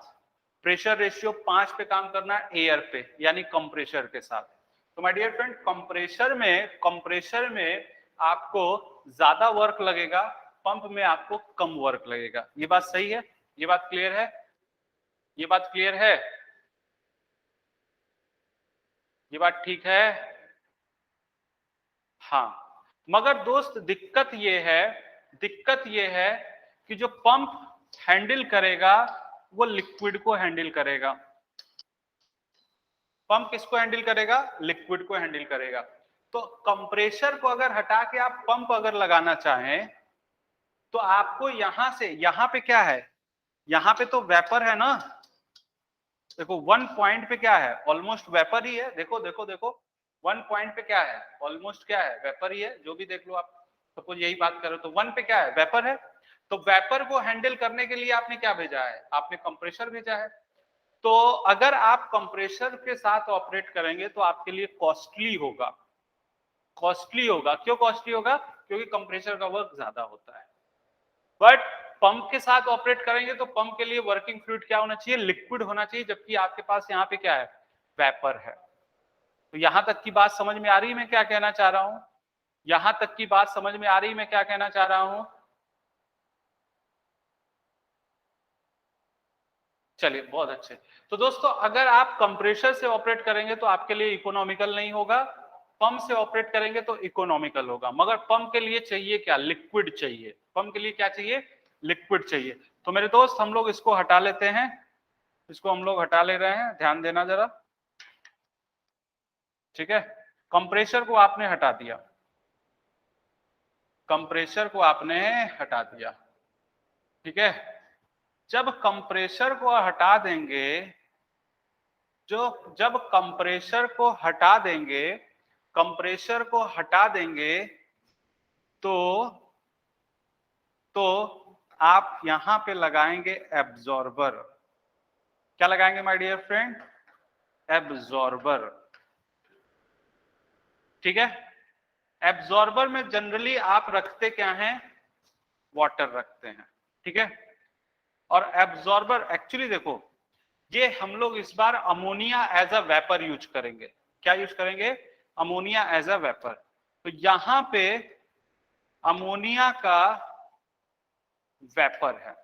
प्रेशर रेशियो 5 पे काम करना है एयर पे यानी कंप्रेसर के साथ। तो माय डियर फ्रेंड कंप्रेसर में आपको ज्यादा वर्क लगेगा, पंप में आपको कम वर्क लगेगा। ये बात सही है, ये बात क्लियर है, ये बात क्लियर है, ये बात ठीक है। हाँ, मगर दोस्त दिक्कत ये है कि जो पंप हैंडल करेगा वो लिक्विड को हैंडल करेगा। पंप किसको हैंडल करेगा, लिक्विड को हैंडल करेगा। तो कंप्रेसर को अगर हटा के आप पंप अगर लगाना चाहें तो आपको यहां से, यहां पे क्या है, यहां पे तो वेपर है ना, देखो वन पॉइंट पे क्या है, ऑलमोस्ट वेपर ही है, देखो देखो देखो, वन पॉइंट पे क्या है, ऑलमोस्ट क्या है, वेपर ही है, जो भी देख लो आप, सपोज यही बात करो तो वन पे क्या है, वेपर है। तो वेपर को हैंडल करने के लिए आपने क्या भेजा है, आपने कंप्रेसर भेजा है। तो अगर आप कंप्रेसर के साथ ऑपरेट करेंगे तो आपके लिए कॉस्टली होगा, कॉस्टली होगा। क्यों कॉस्टली होगा, क्योंकि कंप्रेसर का वर्क ज्यादा होता है। बट पंप के साथ ऑपरेट करेंगे तो पंप के लिए वर्किंग फ्लूइड क्या होना चाहिए, लिक्विड होना चाहिए, जबकि आपके पास यहाँ पे क्या है, वेपर है। तो यहां तक की बात समझ में आ रही है मैं क्या कहना चाह रहा हूं, यहां तक की बात समझ में आ रही मैं क्या कहना चाह रहा हूं? चलिए बहुत अच्छे। तो दोस्तों अगर आप कंप्रेसर से ऑपरेट करेंगे तो आपके लिए इकोनॉमिकल नहीं होगा, पंप से ऑपरेट करेंगे तो इकोनॉमिकल होगा। मगर पंप के लिए चाहिए क्या? लिक्विड चाहिए। पंप के लिए क्या चाहिए? लिक्विड चाहिए। तो मेरे दोस्त हम लोग इसको हटा लेते हैं, इसको हम लोग हटा ले रहे हैं, ध्यान देना जरा, ठीक है। कंप्रेसर को आपने हटा दिया, कंप्रेसर को आपने हटा दिया, ठीक है। जब कंप्रेसर को हटा देंगे, जब कंप्रेसर को हटा देंगे, कंप्रेसर को हटा देंगे तो आप यहां पे लगाएंगे एब्जॉर्बर। क्या लगाएंगे माय डियर फ्रेंड? एब्जॉर्बर, ठीक है। एब्जॉर्बर में जनरली आप रखते क्या हैं? वाटर रखते हैं, ठीक है। और एब्जॉर्बर एक्चुअली देखो, ये हम लोग इस बार ammonia as a vapour use करेंगे। क्या यूज करेंगे? Ammonia as a vapour. तो यहां पे अमोनिया का वेपर है,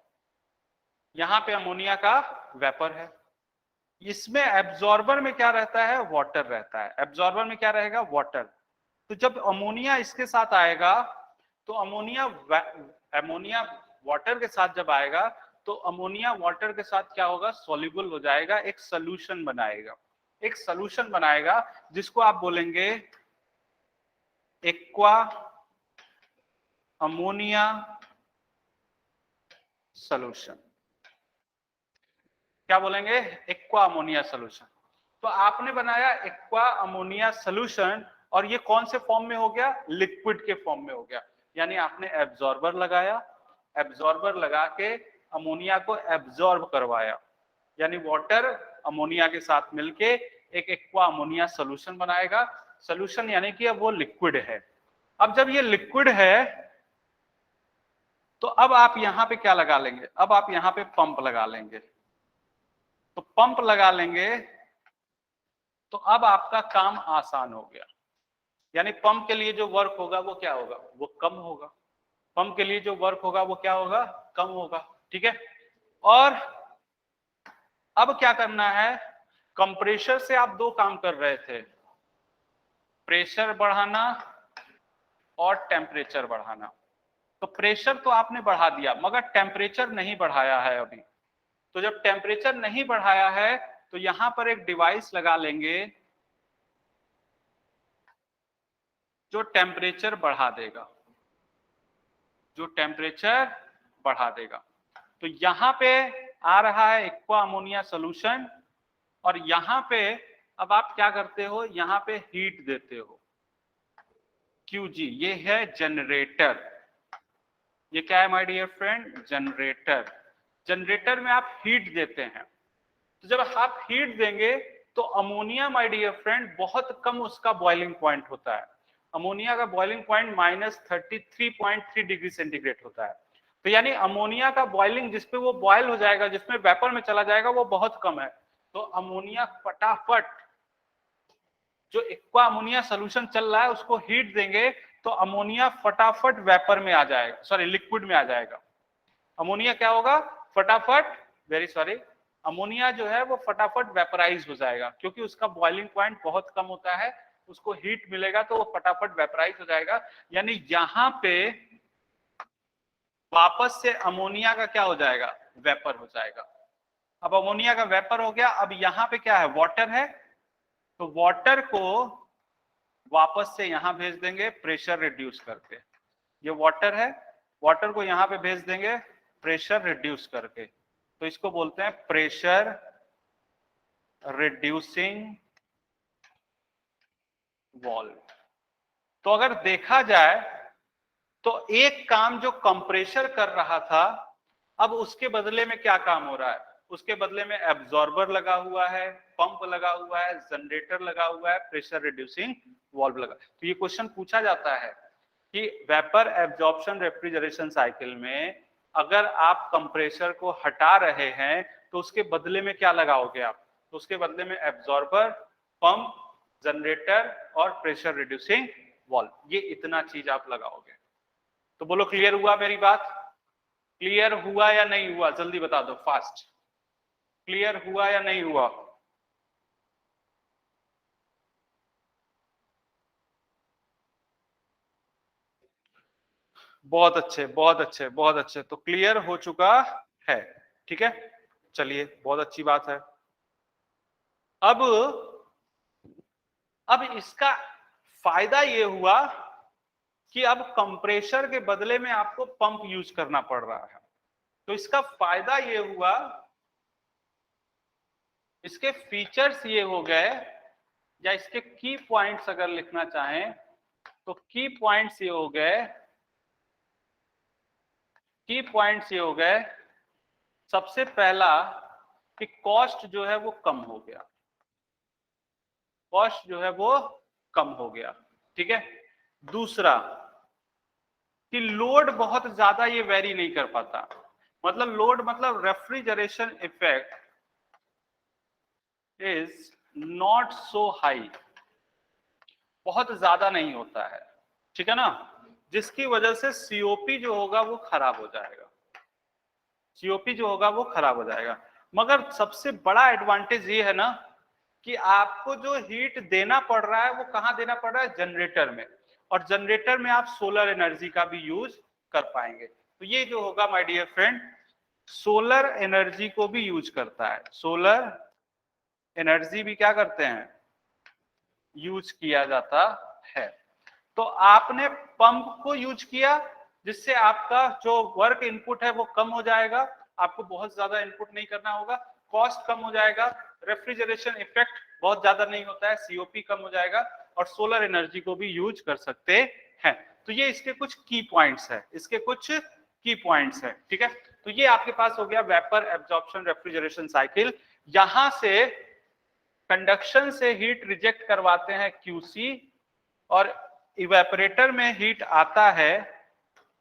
यहां पे अमोनिया का वेपर है। इसमें एब्जॉर्बर में क्या रहता है? वाटर रहता है। एब्जॉर्बर में क्या रहेगा? वाटर। तो जब अमोनिया इसके साथ आएगा तो अमोनिया वाटर के साथ जब आएगा तो अमोनिया वाटर के साथ क्या होगा? सॉल्युबल हो जाएगा, एक सॉल्यूशन बनाएगा, एक सॉल्यूशन बनाएगा जिसको आप बोलेंगे एक्वा अमोनिया सॉल्यूशन। क्या बोलेंगे? Aqua ammonia solution. तो आपने बनाया एक्वा अमोनिया सॉल्यूशन और ये कौन से फॉर्म में हो गया? लिक्विड के फॉर्म में हो गया। यानी आपने एब्जॉर्बर लगाया, एब्जॉर्बर लगा के अमोनिया को एब्जॉर्ब करवाया, यानी वाटर अमोनिया के साथ मिलके एक एक्वा अमोनिया सॉल्यूशन बनाएगा। सॉल्यूशन यानी कि अब वो लिक्विड है। अब जब ये लिक्विड है तो अब आप यहां पे क्या लगा लेंगे? अब आप यहां पे पंप लगा लेंगे। तो पंप लगा लेंगे तो अब आपका काम आसान हो गया। यानी पंप के लिए जो वर्क होगा वो क्या होगा? वो कम होगा। पंप के लिए जो वर्क होगा वो क्या होगा? कम होगा, ठीक है। और अब क्या करना है? कंप्रेसर से आप दो काम कर रहे थे, प्रेशर बढ़ाना और टेम्परेचर बढ़ाना। तो प्रेशर तो आपने बढ़ा दिया मगर टेम्परेचर नहीं बढ़ाया है अभी। तो जब टेम्परेचर नहीं बढ़ाया है तो यहां पर एक डिवाइस लगा लेंगे जो टेम्परेचर बढ़ा देगा, जो टेम्परेचर बढ़ा देगा। तो यहां पे आ रहा है एक्वा अमोनिया सॉल्यूशन और यहां पे अब आप क्या करते हो? यहां पे हीट देते हो, QG। ये है जनरेटर। ये क्या है my dear friend? Generator. Generator में आप हीट देते हैं। तो जब आप हीट देंगे तो अमोनिया माय डियर फ्रेंड बहुत कम उसका बॉइलिंग पॉइंट होता है। अमोनिया का बॉइलिंग पॉइंट -33.3 डिग्री सेंटीग्रेड होता है। तो यानी अमोनिया का बॉइलिंग, जिसपे वो बॉयल हो जाएगा, जिसमें वेपर में चला जाएगा, वो बहुत कम है। तो अमोनिया फटाफट, जो एक्वा अमोनिया सोल्यूशन चल रहा है उसको हीट देंगे तो अमोनिया फटाफट वेपर में आ जाएगा, सॉरी लिक्विड में आ जाएगा। अमोनिया क्या होगा? फटाफट, वेरी सॉरी, अमोनिया जो है वो फटाफट वेपराइज हो जाएगा क्योंकि उसका बॉइलिंग पॉइंट बहुत कम होता है। उसको हीट मिलेगा तो वो फटाफट वेपराइज हो जाएगा। यानी यहां पे वापस से अमोनिया का क्या हो जाएगा? वेपर हो जाएगा। अब अमोनिया का वेपर हो गया। अब यहां पे क्या है? वाटर है। तो वाटर को वापस से यहां भेज देंगे प्रेशर रिड्यूस करके। ये वाटर है, वाटर को यहां पे भेज देंगे प्रेशर रिड्यूस करके। तो इसको बोलते हैं प्रेशर रिड्यूसिंग वॉल्व। तो अगर देखा जाए तो एक काम जो कंप्रेसर कर रहा था, अब उसके बदले में क्या काम हो रहा है? उसके बदले में एब्जॉर्बर लगा हुआ है, पंप लगा हुआ है, जनरेटर लगा हुआ है, प्रेशर रिड्यूसिंग वॉल्व लगा। तो ये क्वेश्चन पूछा जाता है कि वेपर एब्जॉर्प्शन रेफ्रिजरेशन साइकिल में अगर आप कंप्रेसर को हटा रहे हैं तो उसके बदले में क्या लगाओगे आप? तो उसके बदले में एब्जॉर्बर, पंप, जनरेटर और प्रेशर रिड्यूसिंग वॉल्व। ये इतना चीज आप लगाओगे। तो बोलो क्लियर हुआ मेरी बात? क्लियर हुआ या नहीं हुआ? जल्दी बता दो फास्ट। क्लियर हुआ या नहीं हुआ? बहुत अच्छे, बहुत अच्छे, बहुत अच्छे। तो क्लियर हो चुका है, ठीक है। चलिए, बहुत अच्छी बात है। अब इसका फायदा ये हुआ कि अब कंप्रेसर के बदले में आपको पंप यूज करना पड़ रहा है। तो इसका फायदा ये हुआ, इसके फीचर्स ये हो गए, या इसके की पॉइंट्स अगर लिखना चाहें तो की पॉइंट्स ये हो गए, की पॉइंट्स ये हो गए। सबसे पहला कि कॉस्ट जो है वो कम हो गया, कॉस्ट जो है वो कम हो गया, ठीक है। दूसरा कि लोड बहुत ज्यादा ये वेरी नहीं कर पाता। मतलब लोड मतलब refrigeration effect is not so high, बहुत ज्यादा नहीं होता है, ठीक है ना। जिसकी वजह से सीओपी जो होगा वो खराब हो जाएगा, सीओपी जो होगा वो खराब हो जाएगा। मगर सबसे बड़ा एडवांटेज ये है ना कि आपको जो हीट देना पड़ रहा है वो कहां देना पड़ रहा है? जनरेटर में। और जनरेटर में आप सोलर एनर्जी का भी यूज कर पाएंगे। तो ये जो होगा my dear friend, solar energy को भी यूज करता है। सोलर एनर्जी भी क्या करते हैं? यूज किया जाता है। तो आपने पंप को यूज किया, जिससे आपका जो वर्क इनपुट है वो कम हो जाएगा, आपको बहुत ज्यादा इनपुट नहीं करना होगा, कॉस्ट कम हो जाएगा, रेफ्रिजरेशन इफेक्ट बहुत ज्यादा नहीं होता है, सीओपी कम हो जाएगा, और सोलर एनर्जी को भी यूज कर सकते हैं। तो ये इसके कुछ की पॉइंट्स है, इसके कुछ की पॉइंट्स है, ठीक है। तो ये आपके पास हो गया वेपर एब्जॉर्प्शन रेफ्रिजरेशन साइकिल। यहां से कंडक्शन से हीट रिजेक्ट करवाते हैं क्यूसी, और इवेपोरेटर में हीट आता है,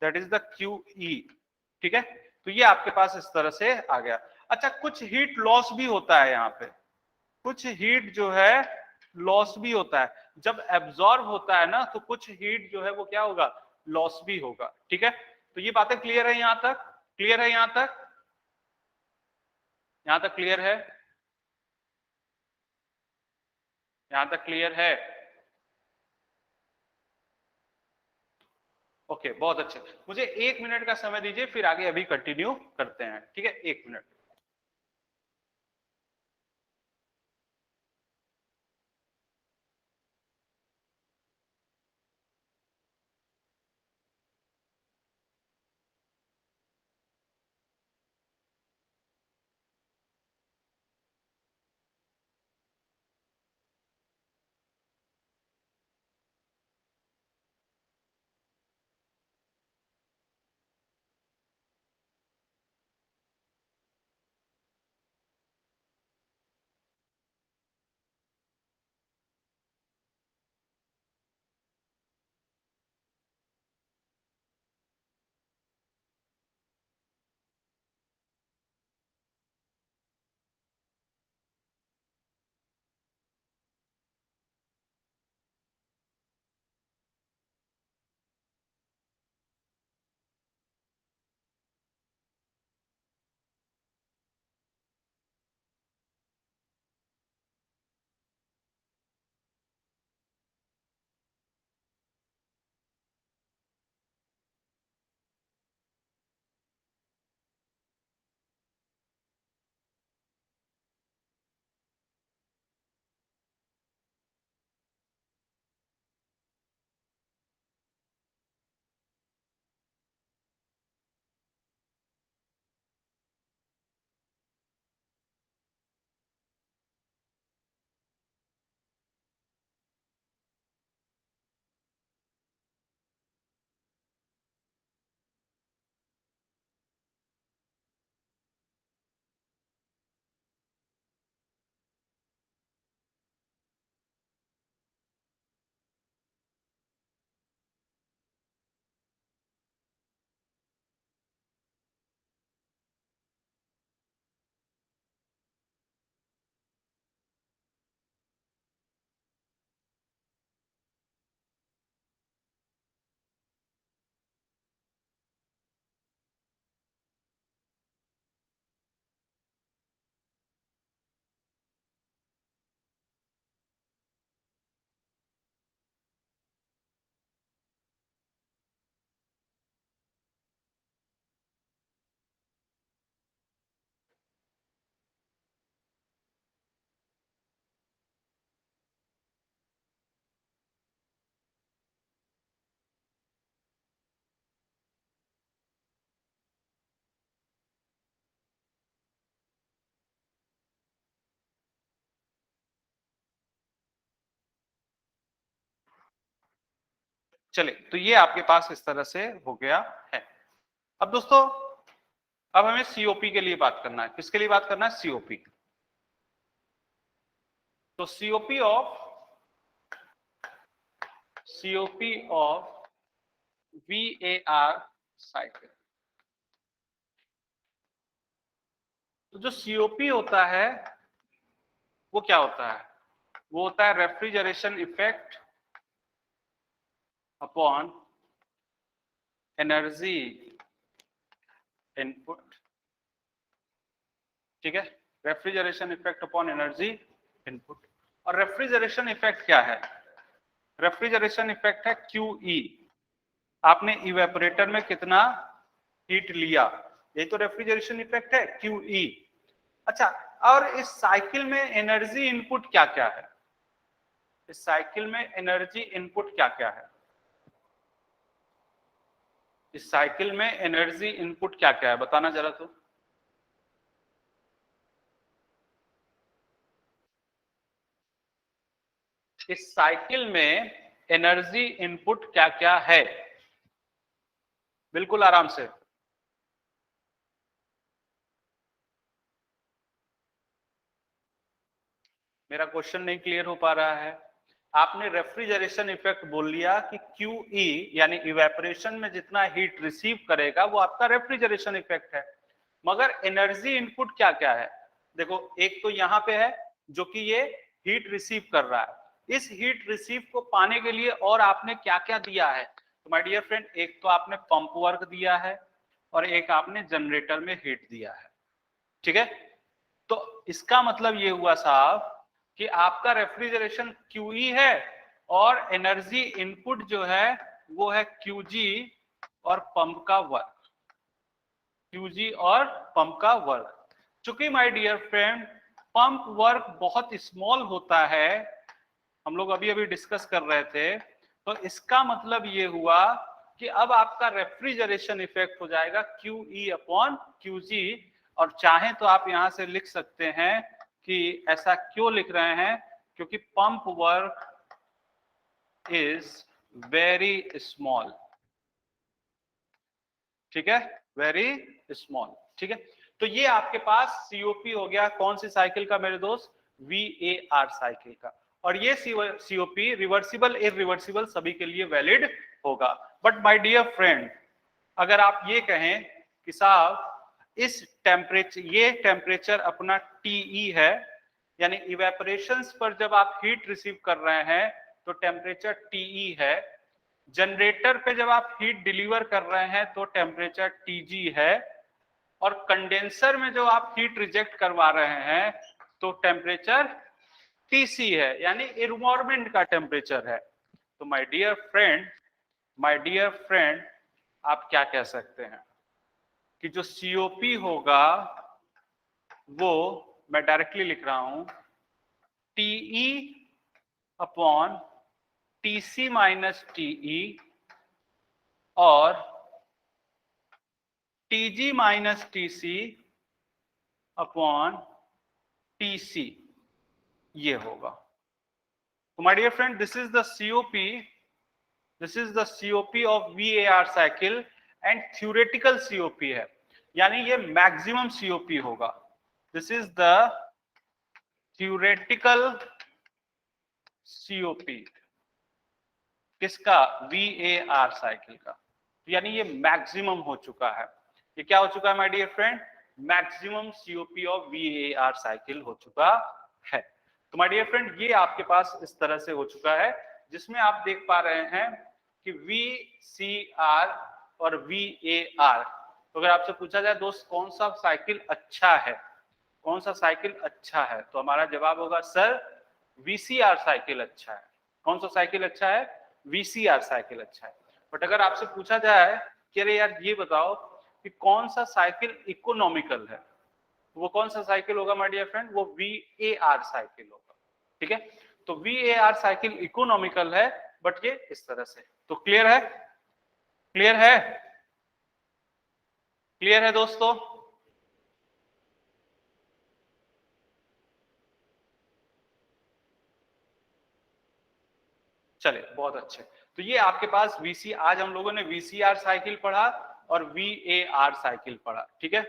दैट इज द क्यूई, ठीक है। तो ये आपके पास इस तरह से आ गया। अच्छा, कुछ हीट लॉस भी होता है यहाँ पे, कुछ हीट जो है लॉस भी होता है। जब एब्जॉर्ब होता है ना तो कुछ हीट जो है वो क्या होगा? लॉस भी होगा, ठीक है। तो ये बातें क्लियर है यहां तक? क्लियर है यहां तक? यहां तक क्लियर है? यहां तक क्लियर है? ओके, बहुत अच्छे। मुझे 1 मिनट का समय दीजिए, फिर आगे अभी कंटिन्यू करते हैं, ठीक है। 1 मिनट। चलिए, तो ये आपके पास इस तरह से हो गया है। अब दोस्तों, अब हमें सीओपी के लिए बात करना है। किसके लिए बात करना है? सीओपी। तो सीओपी ऑफ VAR साइकिल। तो जो सीओपी होता है वो क्या होता है? वो होता है refrigeration effect upon energy input. ठीक है, refrigeration effect upon energy input. और रेफ्रिजरेशन इफेक्ट क्या है? रेफ्रिजरेशन इफेक्ट है QE। आपने इवेपोरेटर में कितना हीट लिया, यही तो रेफ्रिजरेशन इफेक्ट है, QE। अच्छा, और इस साइकिल में एनर्जी इनपुट क्या क्या है? इस साइकिल में एनर्जी इनपुट क्या क्या है? इस साइकिल में एनर्जी इनपुट क्या क्या है, बताना जरा तो। इस साइकिल में एनर्जी इनपुट क्या क्या है? बिल्कुल आराम से। मेरा क्वेश्चन नहीं क्लियर हो पा रहा है। आपने रेफ्रिजरेशन इफेक्ट बोल लिया कि QE यानी इवेपोरेशन में जितना हीट रिसीव करेगा वो आपका रेफ्रिजरेशन इफेक्ट है। मगर एनर्जी इनपुट क्या क्या है? देखो, एक तो यहां पे है जो कि ये हीट रिसीव कर रहा है। इस हीट रिसीव को पाने के लिए और आपने क्या क्या दिया है? तो माय डियर फ्रेंड, एक तो आपने पंप वर्क दिया है और एक आपने जनरेटर में हीट दिया है। ठीक है, तो इसका मतलब ये हुआ साहब कि आपका रेफ्रिजरेशन QE है और एनर्जी इनपुट जो है वो है QG और पंप का वर्क। QG और पंप का वर्क। चूंकि my dear friend pump work बहुत स्मॉल होता है, हम लोग अभी अभी डिस्कस कर रहे थे, तो इसका मतलब ये हुआ कि अब आपका रेफ्रिजरेशन इफेक्ट हो जाएगा QE अपॉन QG। और चाहे तो आप यहां से लिख सकते हैं कि ऐसा क्यों लिख रहे हैं, क्योंकि pump work is very small. ठीक है, वेरी स्मॉल। ठीक है, तो ये आपके पास सीओपी हो गया कौन सी साइकिल का मेरे दोस्त? VAR साइकिल का। और ये सीओपी रिवर्सिबल इरिवर्सिबल सभी के लिए वैलिड होगा। बट माय डियर फ्रेंड, अगर आप ये कहें कि साहब इस टेम्परेचर, ये टेम्परेचर अपना TE है, यानी इवेपोरेशंस पर जब आप हीट रिसीव कर रहे हैं तो टेम्परेचर TE है। जनरेटर पे जब आप हीट डिलीवर कर रहे हैं तो टेम्परेचर TG है। और कंडेंसर में जो आप हीट रिजेक्ट करवा रहे हैं तो टेम्परेचर TC है, यानी इन्वायरमेंट का टेम्परेचर है। तो माय डियर फ्रेंड, आप क्या कह सकते हैं कि जो सीओपी होगा वो, मैं डायरेक्टली लिख रहा हूं, TE upon TC minus TE और TG minus TC upon TC, ये होगा। तो my dear friend, this is the COP of VAR cycle and theoretical COP है, यानी ये मैक्सिमम COP होगा। This is the theoretical COP किसका? VAR साइकिल का। यानी ये मैक्सिमम हो चुका है। ये क्या हो चुका है my dear friend? Maximum COP of VAR cycle हो चुका है। तो माय डियर फ्रेंड, ये आपके पास इस तरह से हो चुका है, जिसमें आप देख पा रहे हैं कि VCR और VAR। तो अगर आपसे पूछा जाए दोस्त कौन सा साइकिल अच्छा है, कौन सा साइकिल अच्छा है, तो हमारा जवाब होगा सर VCR साइकिल अच्छा है। कौन सा साइकिल अच्छा है? VCR साइकिल अच्छा है। बट अगर आपसे पूछा जाए कि अरे यार ये बताओ कि कौन सा साइकिल इकोनॉमिकल है, तो वो कौन सा साइकिल होगा माय डियर फ्रेंड? वो VAR साइकिल होगा। ठीक है, तो VAR साइकिल इकोनॉमिकल है, बट ये इस तरह से। तो क्लियर है? क्लियर है? क्लियर है दोस्तों? चलिए बहुत अच्छे। तो ये आपके पास VC, आज हम लोगों ने VCR साइकिल पढ़ा और VAR साइकिल पढ़ा, ठीक है।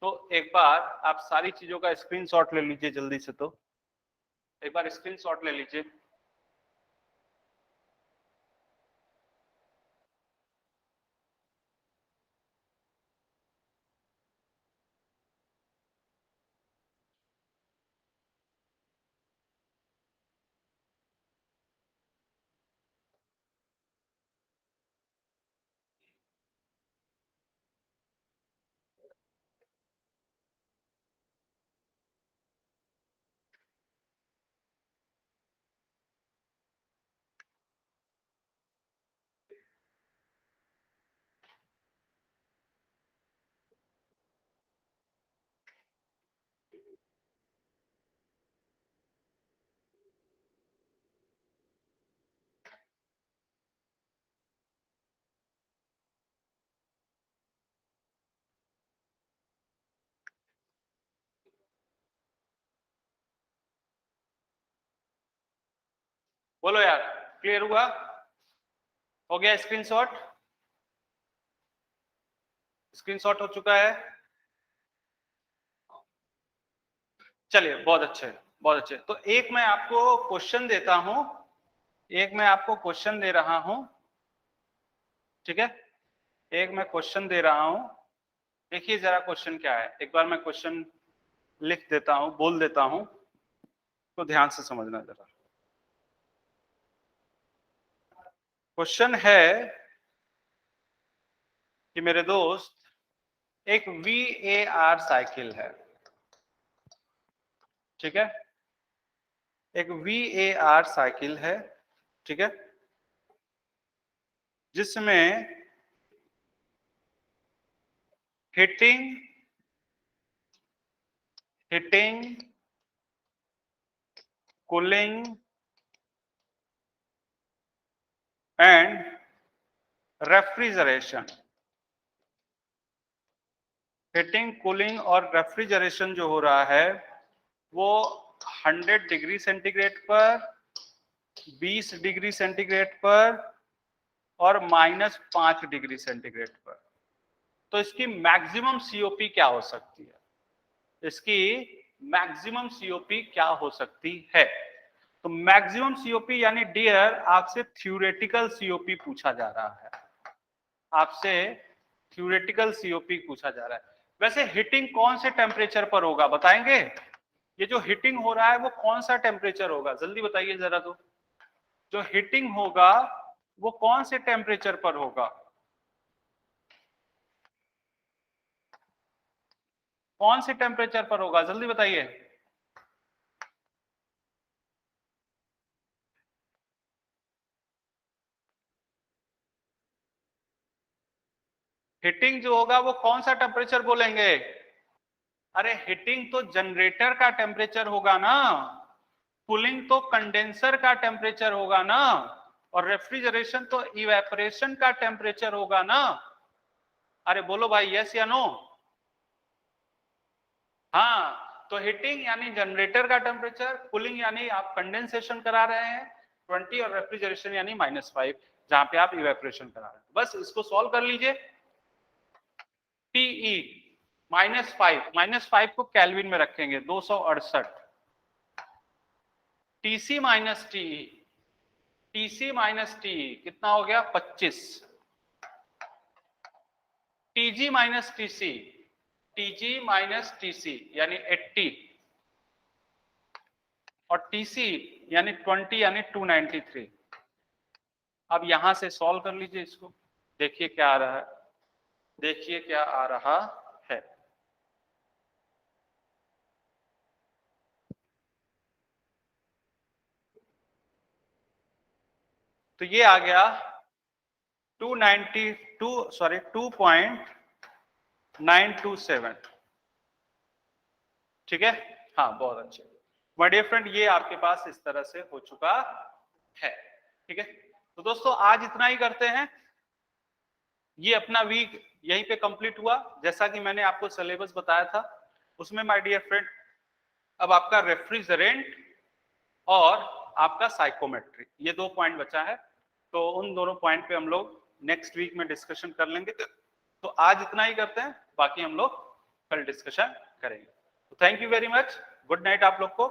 तो एक बार आप सारी चीजों का स्क्रीनशॉट ले लीजिए जल्दी से, तो एक बार स्क्रीनशॉट ले लीजिए। बोलो यार, क्लियर हुआ? हो गया स्क्रीनशॉट? स्क्रीनशॉट हो चुका है? चलिए बहुत अच्छे, बहुत अच्छे। तो एक मैं आपको क्वेश्चन देता हूं, एक मैं आपको क्वेश्चन दे रहा हूं, ठीक है। एक मैं क्वेश्चन दे रहा हूं, देखिए जरा क्वेश्चन क्या है। एक बार मैं क्वेश्चन लिख देता हूं, बोल देता हूं, तो ध्यान से समझना जरा। क्वेश्चन है कि मेरे दोस्त एक VAR साइकिल है, ठीक है। एक VAR साइकिल है, ठीक है, जिसमें heating heating cooling and refrigeration, heating cooling और रेफ्रिजरेशन जो हो रहा है वो 100 डिग्री सेंटीग्रेड पर, 20 डिग्री सेंटीग्रेड पर और -5 डिग्री सेंटीग्रेड पर। तो इसकी मैक्सिमम सीओपी क्या हो सकती है? इसकी मैक्सिमम सीओपी क्या हो सकती है? तो मैक्सिमम सीओपी यानी डियर आपसे थ्योरेटिकल सीओपी पूछा जा रहा है, आपसे थ्योरेटिकल सीओपी पूछा जा रहा है। वैसे हिटिंग कौन से टेम्परेचर पर होगा बताएंगे? ये जो हिटिंग हो रहा है वो कौन सा टेम्परेचर होगा, जल्दी बताइए जरा। तो जो हिटिंग होगा वो कौन से टेम्परेचर पर होगा? कौन से टेम्परेचर पर होगा, जल्दी बताइए। हिटिंग जो होगा वो कौन सा टेम्परेचर बोलेंगे? अरे हिटिंग तो जनरेटर का टेम्परेचर होगा ना, कूलिंग तो कंडेंसर का टेम्परेचर होगा ना, और रेफ्रिजरेशन तो इवेपोरेशन का टेम्परेचर होगा ना। अरे बोलो भाई, यस या नो? हाँ, तो हीटिंग यानी जनरेटर का टेम्परेचर, कूलिंग यानी आप कंडेंसेशन करा रहे हैं 20, और रेफ्रिजरेशन यानी -5 जहां पे आप इवेपोरेशन करा रहे हैं। बस इसको सॉल्व कर लीजिए। टीई -5 को केल्विन में रखेंगे 268, TC minus TE, TC minus TE कितना हो गया 25, TG minus TC, TG minus TC यानी 80, और टीसी यानी 20 यानी 293। अब यहां से सॉल्व कर लीजिए इसको, देखिए क्या आ रहा है, देखिए क्या आ रहा है। तो ये आ गया 292, सॉरी 2.927, ठीक है। हाँ बहुत अच्छे माय डियर फ्रेंड, ये आपके पास इस तरह से हो चुका है, ठीक है। तो दोस्तों आज इतना ही करते हैं, ये अपना वीक यहीं पे कंप्लीट हुआ। जैसा कि मैंने आपको सिलेबस बताया था उसमें माय डियर फ्रेंड अब आपका रेफ्रिजरेंट और आपका साइकोमेट्री, ये 2 पॉइंट बचा है। तो उन दोनों पॉइंट पे हम लोग नेक्स्ट वीक में डिस्कशन कर लेंगे। तो आज इतना ही करते हैं, बाकी हम लोग कल डिस्कशन करेंगे। तो thank you very much, good night आप लोग को।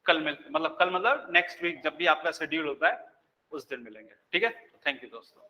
कल मतलब नेक्स्ट वीक जब भी आपका शेड्यूल होता है उस दिन मिलेंगे, ठीक है। थैंक यू दोस्तों।